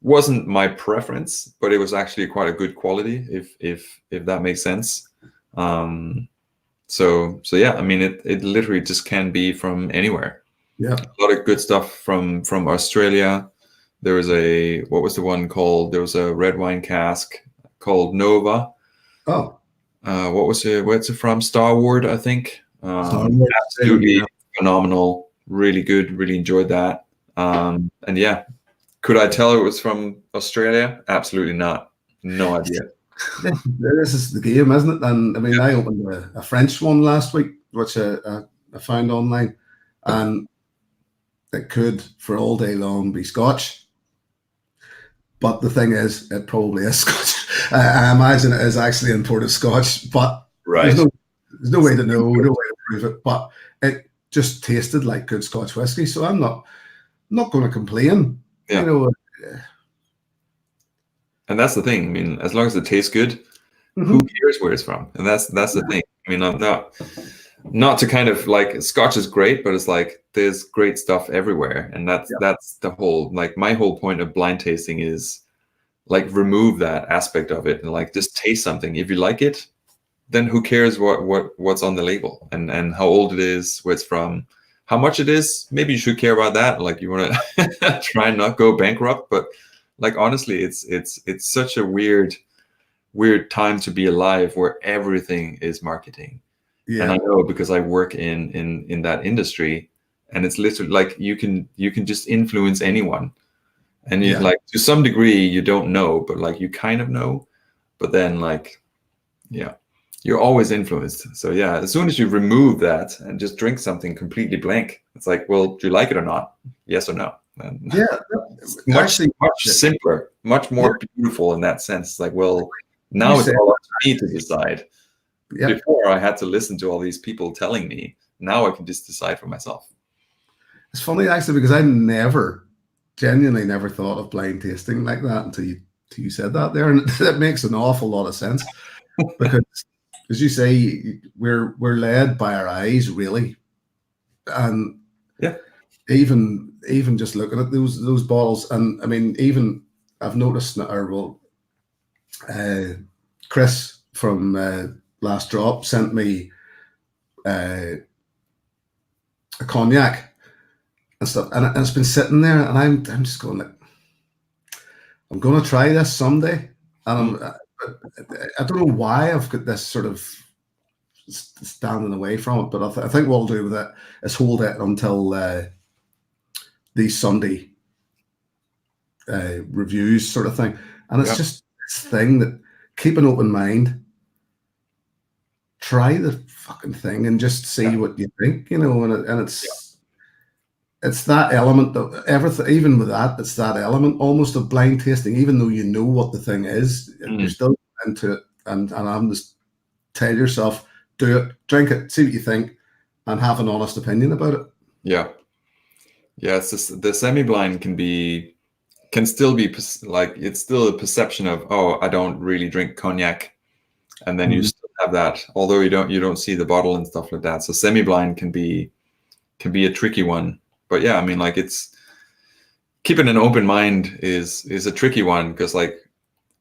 Wasn't my preference, but it was actually quite a good quality, if that makes sense. So yeah, I mean, it literally just can be from anywhere. Yeah, a lot of good stuff from Australia. There was what was the one called? There was a red wine cask called Nova. Oh, What's it from? Starward, I think. Star Wars. Absolutely Yeah. phenomenal. Really good. Really enjoyed that. And yeah, could I tell it was from Australia? Absolutely not. No idea. This is the game, isn't it? And I mean, I opened a French one last week, which I found online, and it could, for all day long, be Scotch. But the thing is, it probably is Scotch. I imagine it is actually imported Scotch, but Right. there's no way to know, no way to prove it. But it just tasted like good Scotch whiskey, so I'm not going to complain. Yeah. You know, And that's the thing. I mean, as long as it tastes good, mhm. who cares where it's from? And that's the thing. I mean, I'm not to kind of like, Scotch is great, but it's like there's great stuff everywhere, and that's the whole, like, my whole point of blind tasting is like remove that aspect of it and like just taste something. If you like it, then who cares what's on the label and how old it is, where it's from, how much it is. Maybe you should care about that. Like, you want to try and not go bankrupt, but like, honestly, it's such a weird time to be alive where everything is marketing. Yeah. And I know, because I work in that industry, and it's literally like you can just influence anyone, and you like, to some degree you don't know, but like you kind of know, but then like, yeah, you're always influenced. So yeah, as soon as you remove that and just drink something completely blank, it's like, well, do you like it or not? Yes or no? And Yeah, much simpler, much more beautiful in that sense. It's like, well, now it's all up to me to decide. Yeah. Before, I had to listen to all these people telling me. Now I can just decide for myself. It's funny actually, because I genuinely never thought of blind tasting like that until you said that there, and it makes an awful lot of sense. Because, as you say, we're led by our eyes, really, and yeah, even just looking at those bottles, and I mean, even I've noticed Chris from Last Drop sent me a cognac and stuff, and it's been sitting there, and I'm just going like, I'm going to try this someday, and I don't know why I've got this sort of standing away from it, but I think what I'll do with it is hold it until these Sunday reviews sort of thing, and it's just this thing that, keep an open mind, try the fucking thing and just see what you think, you know, and it's that element of everything. Even with that, it's that element almost of blind tasting, even though you know what the thing is, you're still into it, and I'm just tell yourself, do it, drink it, see what you think, and have an honest opinion about it. Yeah, it's just, the semi-blind can still be like, it's still a perception of, oh, I don't really drink cognac, and then you still have that, although you don't see the bottle and stuff like that. So semi-blind can be a tricky one. But yeah, I mean, like, it's keeping an open mind is a tricky one, because like,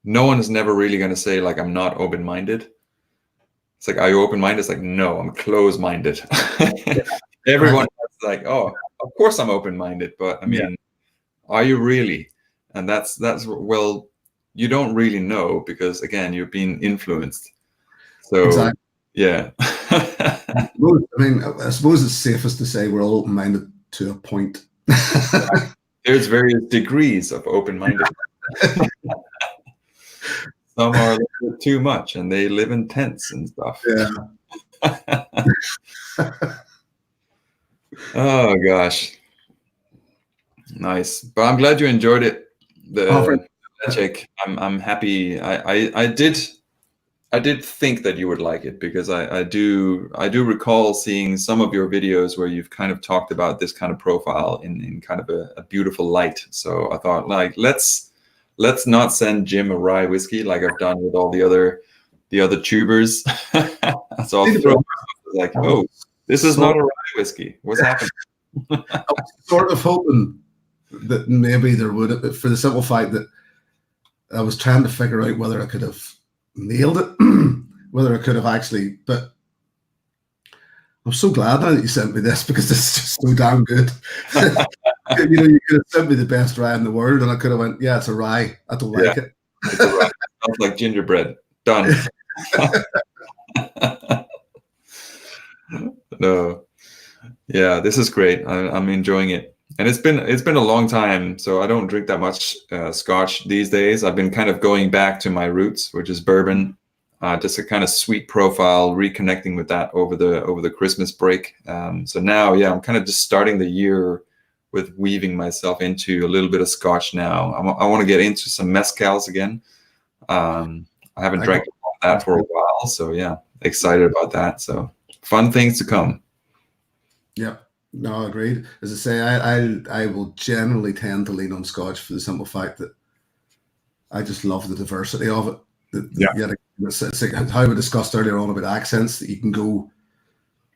no one is never really going to say like, I'm not open-minded. It's like, are you open-minded? It's like, no, I'm closed-minded. Everyone is like, oh, of course I'm open-minded, but I mean, are you really? And that's well, you don't really know, because again, you're being influenced. So yeah. I mean, I suppose it's safest to say we're all open-minded to a point. There's various degrees of open-minded. Some are a little bit too much, and they live in tents and stuff. Yeah. Oh gosh, nice. But I'm glad you enjoyed it. The check. I'm happy. I did think that you would like it, because I do recall seeing some of your videos where you've kind of talked about this kind of profile in kind of a beautiful light. So I thought, like, let's not send Jim a rye whiskey like I've done with all the other tubers. So I'll throw like, oh, this is not a rye whiskey. What's happening? I was sort of hoping that maybe there would, for the simple fact that I was trying to figure out whether I could have nailed it, whether I could have actually, but I'm so glad now that you sent me this, because this is just so damn good. You know, you could have sent me the best rye in the world, and I could have went, yeah, it's a rye. I don't like it. It's a wrap. Sounds like gingerbread. Done. No. Yeah, this is great. I'm enjoying it, and it's been a long time, so I don't drink that much Scotch these days. I've been kind of going back to my roots, which is bourbon, just a kind of sweet profile, reconnecting with that over the Christmas break. So now, yeah, I'm kind of just starting the year with weaving myself into a little bit of Scotch now. I want to get into some mezcals again. I haven't drank that for a while, so yeah, excited about that. So fun things to come. Yeah, no, agreed. As I say, I will generally tend to lean on Scotch for the simple fact that I just love the diversity of it. It's like how we discussed earlier on about accents, that you can go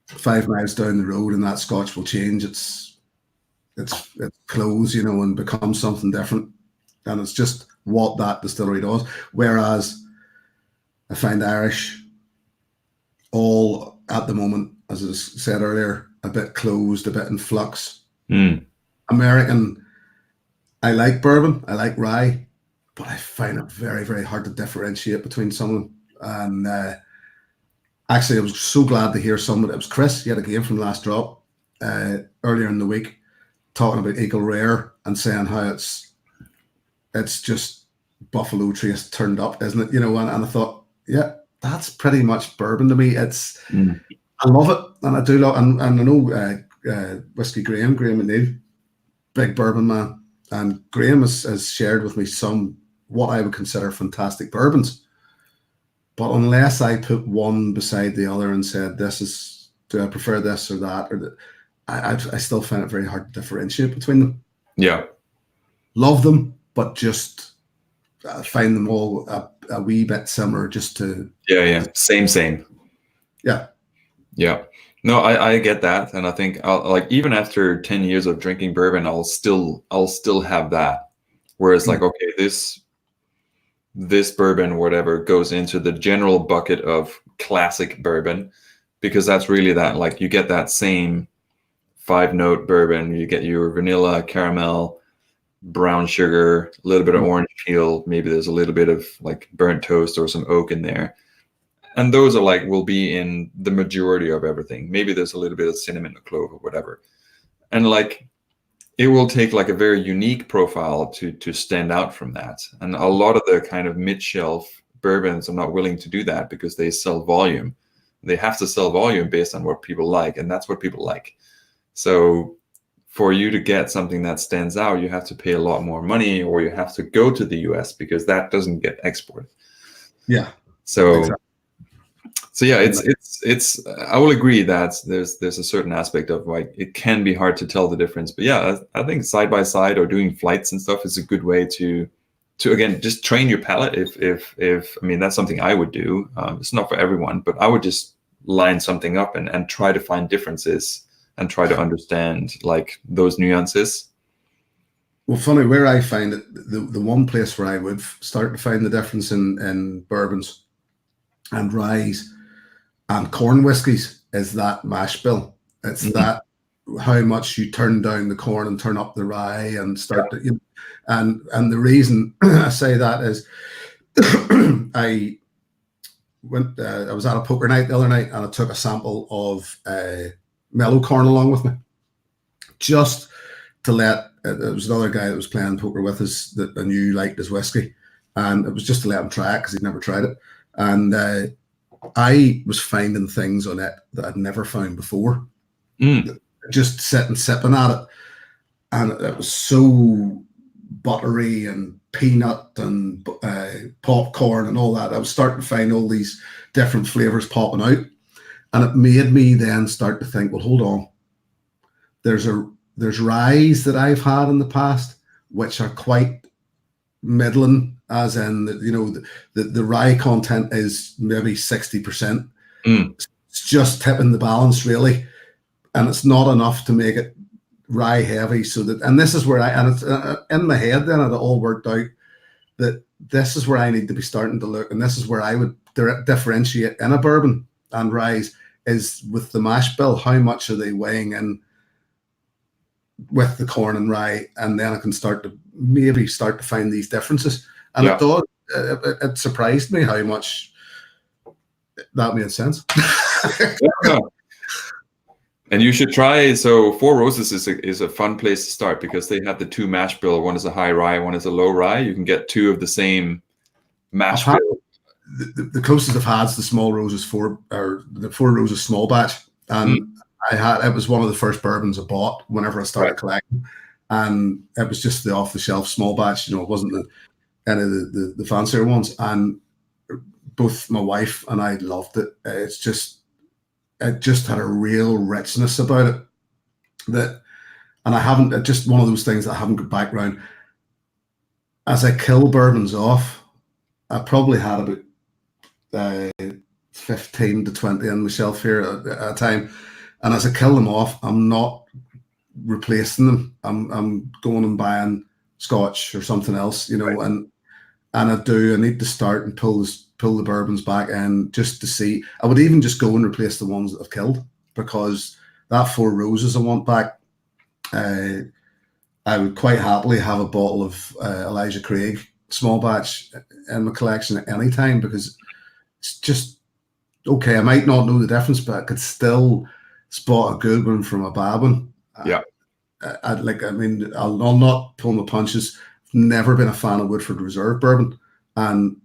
5 miles down the road and that Scotch will change its clothes, and become something different. And it's just what that distillery does. Whereas I find Irish all at the moment, as I said earlier, a bit closed, a bit in flux. American, I like bourbon, I like rye, but I find it very, very hard to differentiate between some of them. And actually, I was so glad to hear someone, it was Chris, he had a game from Last Drop earlier in the week, talking about Eagle Rare and saying how it's just Buffalo Trace turned up, isn't it? And I thought, yeah, that's pretty much bourbon to me. I love it, and I do love, and I know Whiskey Graham McNeil, big bourbon man, and Graham has shared with me some what I would consider fantastic bourbons. But unless I put one beside the other and said, do I prefer this or that, or I still find it very hard to differentiate between them. Yeah, love them, but just find them all a wee bit similar. Just to same. Yeah. No, I get that, and I think even after 10 years of drinking bourbon, I'll still have that. Whereas like, okay, this bourbon, whatever, goes into the general bucket of classic bourbon, because that's really that, like, you get that same 5-note bourbon, you get your vanilla, caramel, brown sugar, a little bit of orange peel, maybe there's a little bit of like burnt toast or some oak in there. And those are like, will be in the majority of everything. Maybe there's a little bit of cinnamon or clove or whatever. And like, it will take like a very unique profile to stand out from that. And a lot of the kind of mid-shelf bourbons are not willing to do that because they sell volume. They have to sell volume based on what people like, and that's what people like. So for you to get something that stands out, you have to pay a lot more money, or you have to go to the US because that doesn't get exported. Yeah. So exactly. So yeah, it's I will agree that there's a certain aspect of like, it can be hard to tell the difference. But yeah, I think side by side or doing flights and stuff is a good way to again just train your palate. If I mean, that's something I would do. It's not for everyone, but I would just line something up and try to find differences and try to understand like those nuances. Well, funny, where I find it, the one place where I would start to find the difference in bourbons and ryes and corn whiskies is that mash bill. It's that how much you turn down the corn and turn up the rye and start to, and the reason I say that is I was at a poker night the other night and I took a sample of mellow corn along with me, just to let there was another guy that was playing poker with us that I knew liked his whiskey, and it was just to let him try it because he'd never tried it. And I was finding things on it that I'd never found before. Just sitting sipping at it, and it was so buttery and peanut and popcorn and all that. I was starting to find all these different flavors popping out, and it made me then start to think, well, hold on. There's ryes that I've had in the past which are quite middling, as in the rye content is maybe 60%. It's just tipping the balance really, and it's not enough to make it rye heavy. So that, and this is where it's in my head then it all worked out that this is where I need to be starting to look, and this is where I would differentiate in a bourbon and ryes is with the mash bill. How much are they weighing in with the corn and rye, and then I can start to find these differences. And it it surprised me how much that made sense. Yeah. And you should try. So Four Roses is a fun place to start because they have the two mash bill. One is a high rye, one is a low rye. You can get two of the same mash bill. The closest I've had is the Small Roses the Four Roses small batch, and it was one of the first bourbons I bought whenever I started collecting, and it was just the off the shelf small batch. You know, it wasn't any of the fancier ones, and both my wife and I loved it. It just had a real richness about it and I haven't, just one of those things that I haven't got back around. As I kill bourbons off, I probably had about 15 to 20 on the shelf here at a time. And as I kill them off, I'm not replacing them. I'm going and buying Scotch or something else, you know, right. And I need to start and pull the bourbons back in just to see. I would even just go and replace the ones that I've killed, because that Four Roses I want back, I would quite happily have a bottle of Elijah Craig small batch in my collection at any time, because it's just, okay, I might not know the difference, but I could still spot a good one from a bad one. Yeah. I'll not pull my punches. Never been a fan of Woodford Reserve bourbon, and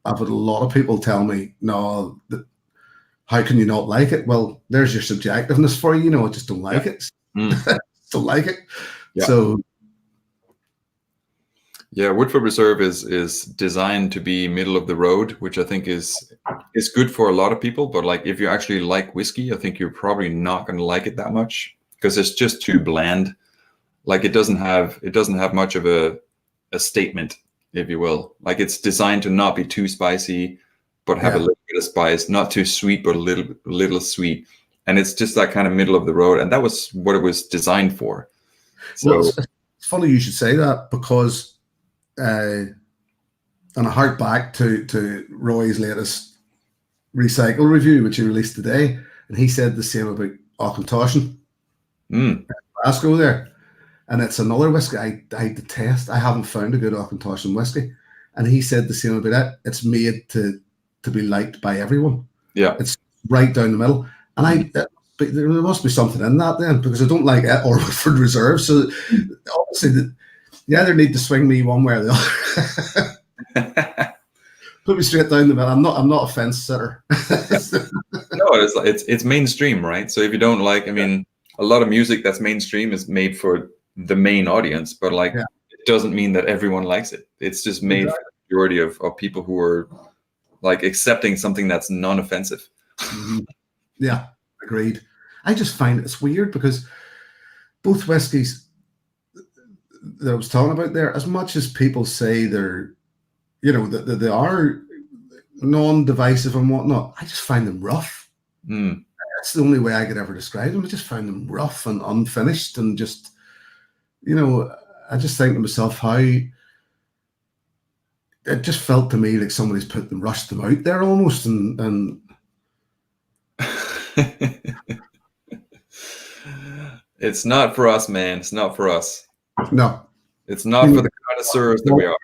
I've had a lot of people tell me, no, how can you not like it? Well, there's your subjectiveness for you. You know, I just don't like it. Don't like it. Yeah. So, yeah, Woodford Reserve is designed to be middle of the road, which I think is good for a lot of people. But like, if you actually like whiskey, I think you're probably not going to like it that much, because it's just too bland. Like, it doesn't have much of a statement, if you will. Like, it's designed to not be too spicy, but have a little bit of spice, not too sweet, but a little sweet. And it's just that kind of middle of the road. And that was what it was designed for. So, well, it's funny you should say that, because and I hark back to Roy's latest Recycle review, which he released today, and he said the same about Auchentoshan, Glasgow there. And it's another whiskey I detest. I haven't found a good Auchentoshan whiskey. And he said the same about it. It's made to be liked by everyone. Yeah. It's right down the middle. And there must be something in that then, because I don't like it or Woodford Reserve. So obviously, you either need to swing me one way or the other. Put me straight down the middle. I'm not a fence sitter. No, it's mainstream, right? So if you don't like, I mean, a lot of music that's mainstream is made for the main audience, but like, it doesn't mean that everyone likes it. It's just made for the majority of people who are like accepting something that's non-offensive. Yeah, agreed. I just find it's weird, because both whiskies that I was talking about there, as much as people say they're, you know, that they are non-divisive and whatnot, I just find them rough. That's the only way I could ever describe them. I just found them rough and unfinished, and just, you know, I just think to myself how it just felt to me like somebody's rushed them out there almost, and it's not for us, man. It's not for us. No, it's not for the connoisseurs that we are.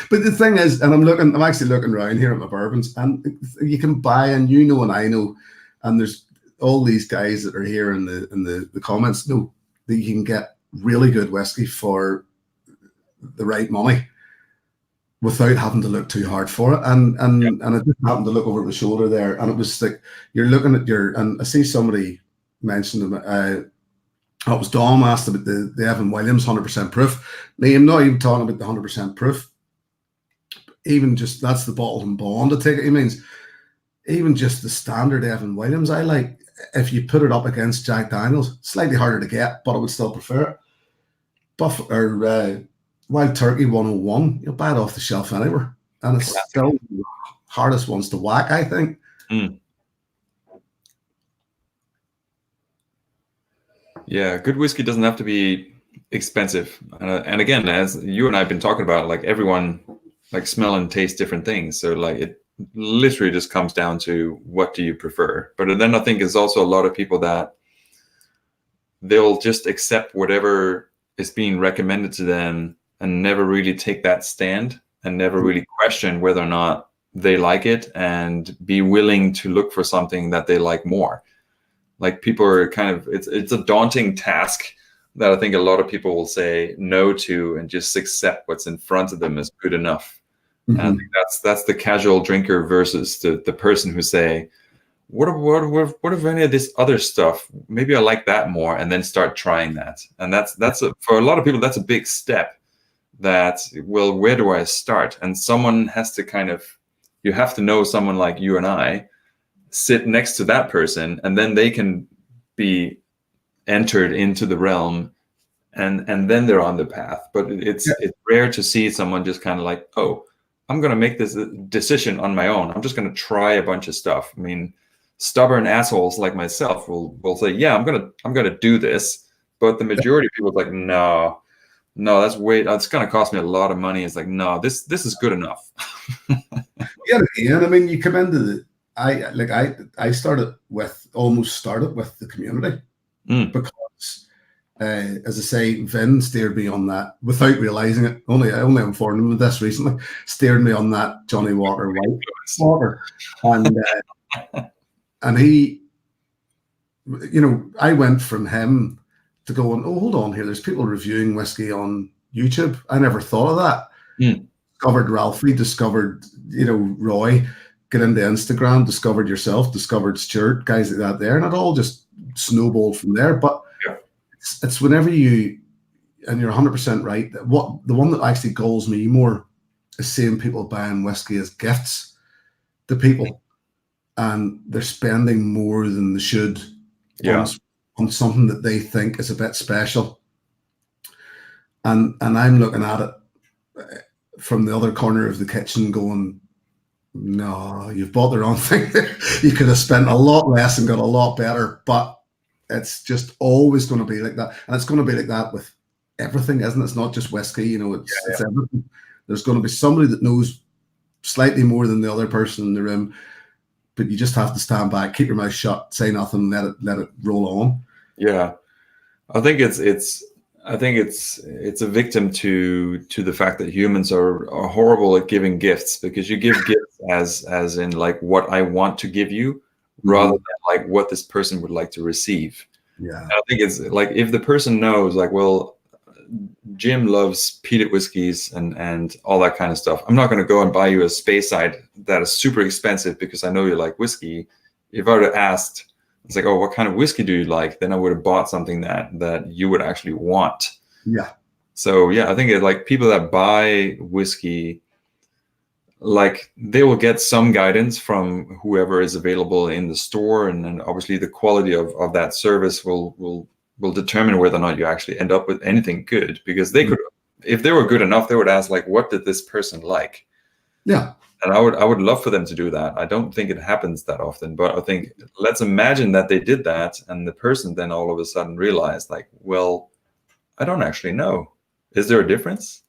But the thing is, and I'm actually looking around here at my bourbons, and you can buy, and you know, and I know, and there's all these guys that are here in the comments know that you can get really good whiskey for the right money without having to look too hard for it. And I just happened to look over my shoulder there, and it was like, you're looking at and I see somebody mentioned them. It was Dom asked about the Evan Williams 100% proof. Now, I'm not even talking about the 100% proof. Even just, that's the Bottleton Bond, I take it he means. Even just the standard Evan Williams, I like. If you put it up against Jack Daniels, slightly harder to get, but I would still prefer it. Wild Turkey 101, you'll buy it off the shelf anywhere. And it's still the hardest ones to whack, I think. Yeah, good whiskey doesn't have to be expensive. And again, as you and I have been talking about, like, everyone like smell and taste different things. So like, it literally just comes down to what do you prefer. But then I think there's also a lot of people that they'll just accept whatever is being recommended to them and never really take that stand and never really question whether or not they like it and be willing to look for something that they like more. Like people are kind of, it's a daunting task that I think a lot of people will say no to and just accept what's in front of them as good enough. And I think that's the casual drinker versus the person who say, what if any of this other stuff? Maybe I like that more, and then start trying that. And for a lot of people, that's a big step. That, well, where do I start? And someone has to you have to know someone like you and I, sit next to that person, and then they can be entered into the realm, and then they're on the path. But it's rare to see someone just kind of like, oh, I'm going to make this decision on my own. I'm just going to try a bunch of stuff. I mean, stubborn assholes like myself will say, yeah, I'm going to do this. But the majority of people are like, no, that's going to cost me a lot of money. It's like, no, this is good enough. Yeah, I mean, you come into I almost started with the community because, as I say, Vin steered me on that without realizing it. I only informed him of this recently. Steered me on that Johnny Walker White Walker, and he, I went from him to going, oh, hold on here. There's people reviewing whiskey on YouTube. I never thought of that. Discovered Ralphie, discovered Roy. Get into Instagram, discovered yourself, discovered Stuart, guys like that there, and it all just snowballed from there. But it's whenever and you're 100% right, that the one that actually galls me more is seeing people buying whiskey as gifts to people, and they're spending more than they should on something that they think is a bit special. And I'm looking at it from the other corner of the kitchen going, no, you've bought the wrong thing. You could have spent a lot less and got a lot better, but it's just always going to be like that. And it's going to be like that with everything, isn't it? It's not just whiskey, it's everything. There's going to be somebody that knows slightly more than the other person in the room, but you just have to stand back, keep your mouth shut, say nothing, let it roll on. Yeah. I think it's a victim to the fact that humans are horrible at giving gifts, because you give gifts as in like what I want to give you rather than like what this person would like to receive. Yeah. And I think it's like, if the person knows like, well, Jim loves peated whiskeys and all that kind of stuff, I'm not going to go and buy you a Speyside that is super expensive because I know you like whiskey. If I would have asked, it's like, oh, what kind of whiskey do you like? Then I would have bought something that you would actually want. Yeah. So yeah, I think it's like people that buy whiskey, like they will get some guidance from whoever is available in the store, and then obviously the quality of that service will determine whether or not you actually end up with anything good. Because they could, if they were good enough, they would ask like, what did this person like? Yeah. And I would love for them to do that. I don't think it happens that often, but I think, let's imagine that they did that, and the person then all of a sudden realized like, well, I don't actually know. Is there a difference?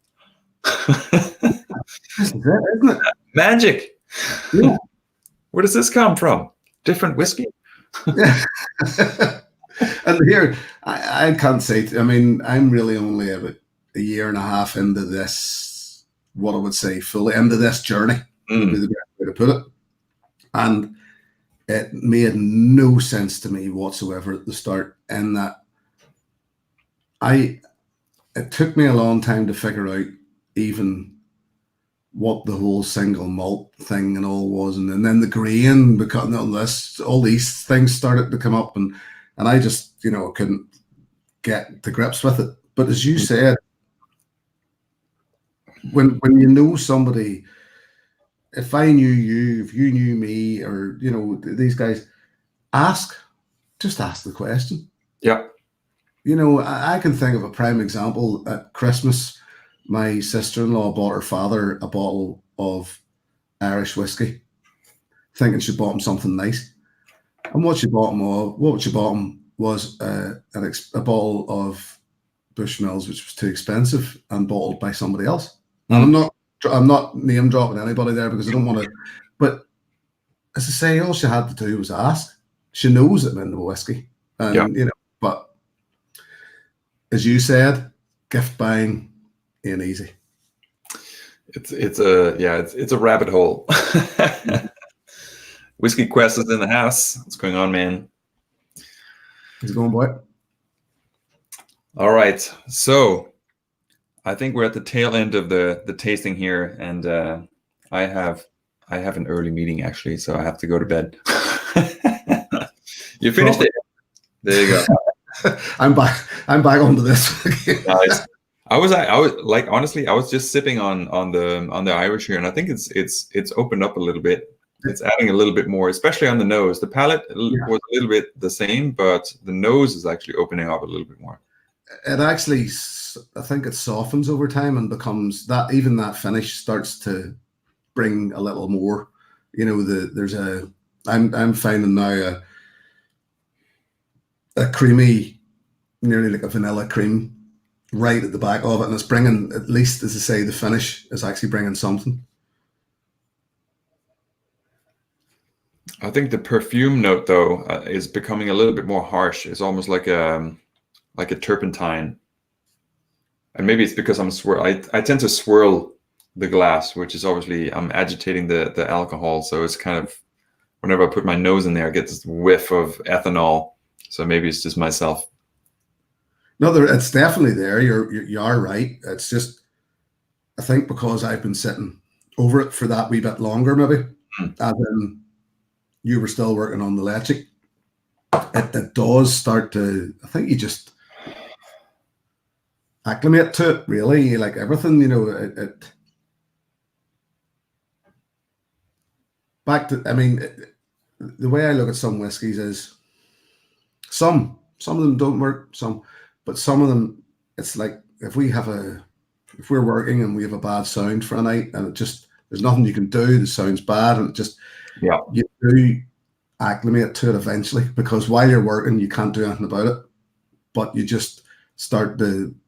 Isn't it? Magic. Yeah. Where does this come from? Different whiskey? Yeah. And here, I can't say, I mean, I'm really only about a year and a half into this, what I would say, fully into this journey. Would be the best way to put it. And it made no sense to me whatsoever at the start, in that it took me a long time to figure out even what the whole single malt thing and all was, and then the grain, because all these things started to come up, and I just couldn't get to grips with it. But as you said, when you know somebody, if I knew you, if you knew me, or these guys, just ask the question. Yeah. I can think of a prime example. At Christmas, my sister-in-law bought her father a bottle of Irish whiskey, thinking she bought him something nice. And what she bought him was a bottle of Bushmills, which was too expensive and bottled by somebody else. And I'm not name dropping anybody there because I don't want to. But as I say, all she had to do was ask. She knows it in the whiskey, and But as you said, gift buying ain't easy. It's a rabbit hole. Whiskey Quest is in the house. What's going on, man? How's it going, boy? All right, so I think we're at the tail end of the tasting here, and I have an early meeting actually, so I have to go to bed. You finished it. There you go. I'm back onto this. Nice. I was like, honestly, I was just sipping on the Irish here, and I think it's opened up a little bit. It's adding a little bit more, especially on the nose. The palate was a little bit the same, but the nose is actually opening up a little bit more. It actually, I think it softens over time and becomes that, even that finish starts to bring a little more. You know, I'm finding now a creamy, nearly like a vanilla cream right at the back of it, and it's bringing, at least as I say, the finish is actually bringing something. I think the perfume note though is becoming a little bit more harsh. It's almost like a turpentine, and maybe it's because I tend to swirl the glass, which is obviously I'm agitating the alcohol, so it's kind of, whenever I put my nose in there, I get this whiff of ethanol. So maybe it's just myself. No, it's definitely there. You are right. It's just, I think because I've been sitting over it for that wee bit longer, maybe, as in you were still working on the leche, it does start to, I think you just acclimate to it, really, like everything, you know, the way I look at some whiskies is some of them don't work, but some of them, it's like if we're working and we have a bad sound for a night and it just, there's nothing you can do, the sound's bad, and it just, you do acclimate to it eventually, because while you're working you can't do anything about it, but you just start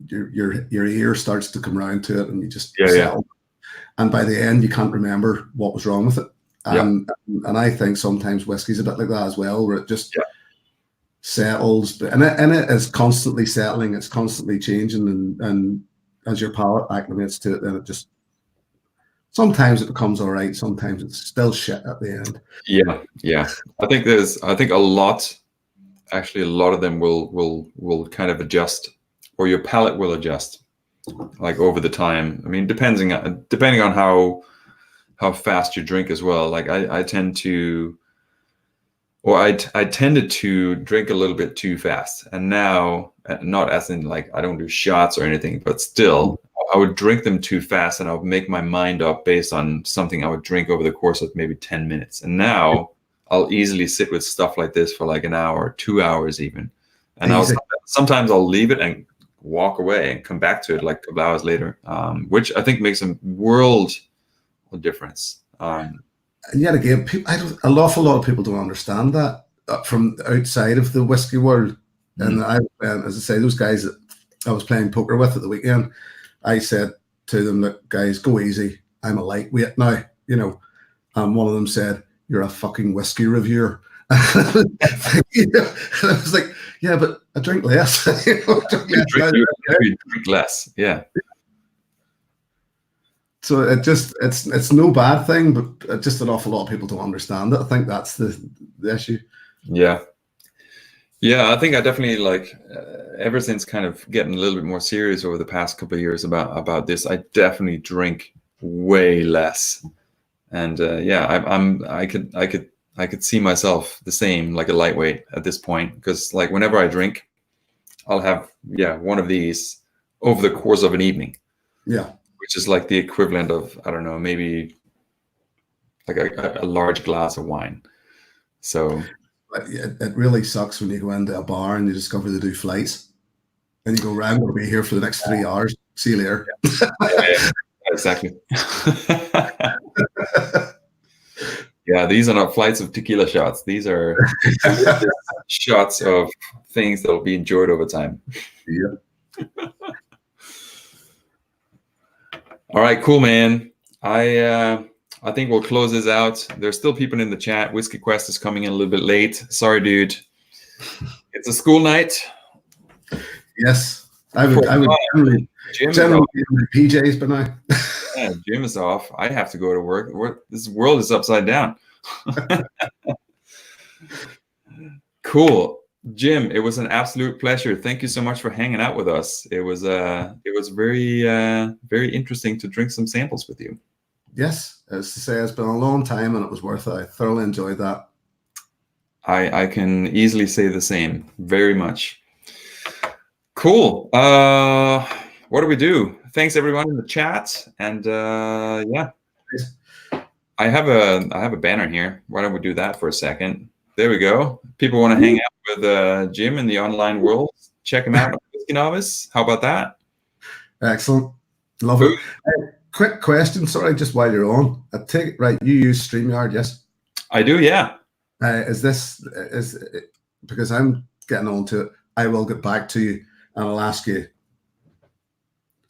your ear starts to come around to it, and you just settle. And by the end you can't remember what was wrong with it. And I think sometimes whiskey's a bit like that as well, where it just settles, and it is constantly settling, it's constantly changing, and as your palate acclimates to it, then it just, sometimes it becomes all right, sometimes it's still shit at the end. Yeah. I think a lot of them will kind of adjust, or your palate will adjust, like over the time. I mean, depending on how fast you drink as well. Like I tended to drink a little bit too fast, and now, not as in like I don't do shots or anything, but still I would drink them too fast, and I would make my mind up based on something I would drink over the course of maybe 10 minutes. And now I'll easily sit with stuff like this for like an hour, 2 hours even. And sometimes I'll leave it and walk away and come back to it like a couple hours later, which I think makes a world of difference. And yet again, an awful lot of people don't understand that from outside of the whiskey world. And as I say, those guys that I was playing poker with at the weekend, I said to them, look, guys, go easy. I'm a lightweight now, you know. And one of them said, you're a fucking whiskey reviewer. And I was like, yeah, but I drink less. You drink less, yeah. So it's no bad thing, but just an awful lot of people don't understand it. I think that's the issue. Yeah, I think I definitely ever since kind of getting a little bit more serious over the past couple of years about this, I definitely drink way less. And I could see myself the same, like a lightweight at this point, because like whenever I drink, I'll have one of these over the course of an evening. Yeah. Which is like the equivalent of, I don't know, maybe like a large glass of wine. So it really sucks when you go into a bar and you discover they do flights, and you go, right, I'm going to be here for the next 3 hours. See you later. Yeah, exactly. Yeah, these are not flights of tequila shots. These are shots of things that will be enjoyed over time. Yeah. All right, cool, man. I think we'll close this out. There's still people in the chat. Whiskey Quest is coming in a little bit late. Sorry, dude. It's a school night. Yes, I would Jim is Generally off. in my PJs, but now. Yeah, Jim is off. I have to go to work. This world is upside down. Cool. Jim, it was an absolute pleasure. Thank you so much for hanging out with us. It was very very interesting to drink some samples with you. Yes, as to say, it's been a long time and it was worth it. I thoroughly enjoyed that. I can easily say the same. Very much. Cool. What do we do? Thanks everyone in the chat, and yeah, I have a banner here. Why don't we do that for a second? There we go. People want to hang out with Jim in the online world. Check him out on Whiskey Novice. How about that? Excellent. Love it. Quick question, sorry, just while you're on. I take it, right, you use StreamYard, yes? I do, yeah. Is because I'm getting on to it, I will get back to you and I'll ask you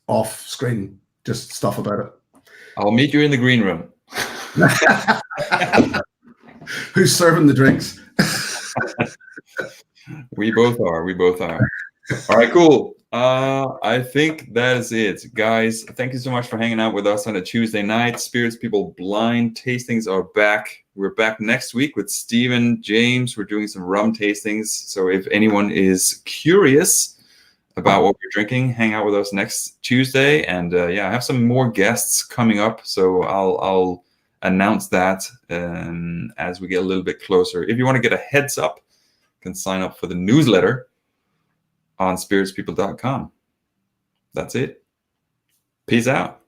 off screen just stuff about it. I'll meet you in the green room. Who's serving the drinks? We both are. We both are. All right, cool. I think that is it, guys. Thank you so much for hanging out with us on a Tuesday night. Spirits People blind tastings are back. We're back next week with Stephen, James. We're doing some rum tastings. So if anyone is curious about what we're drinking, hang out with us next Tuesday. And yeah, I have some more guests coming up. So I'll announce that as we get a little bit closer. If you want to get a heads up, you can sign up for the newsletter on spiritspeople.com. That's it. Peace out.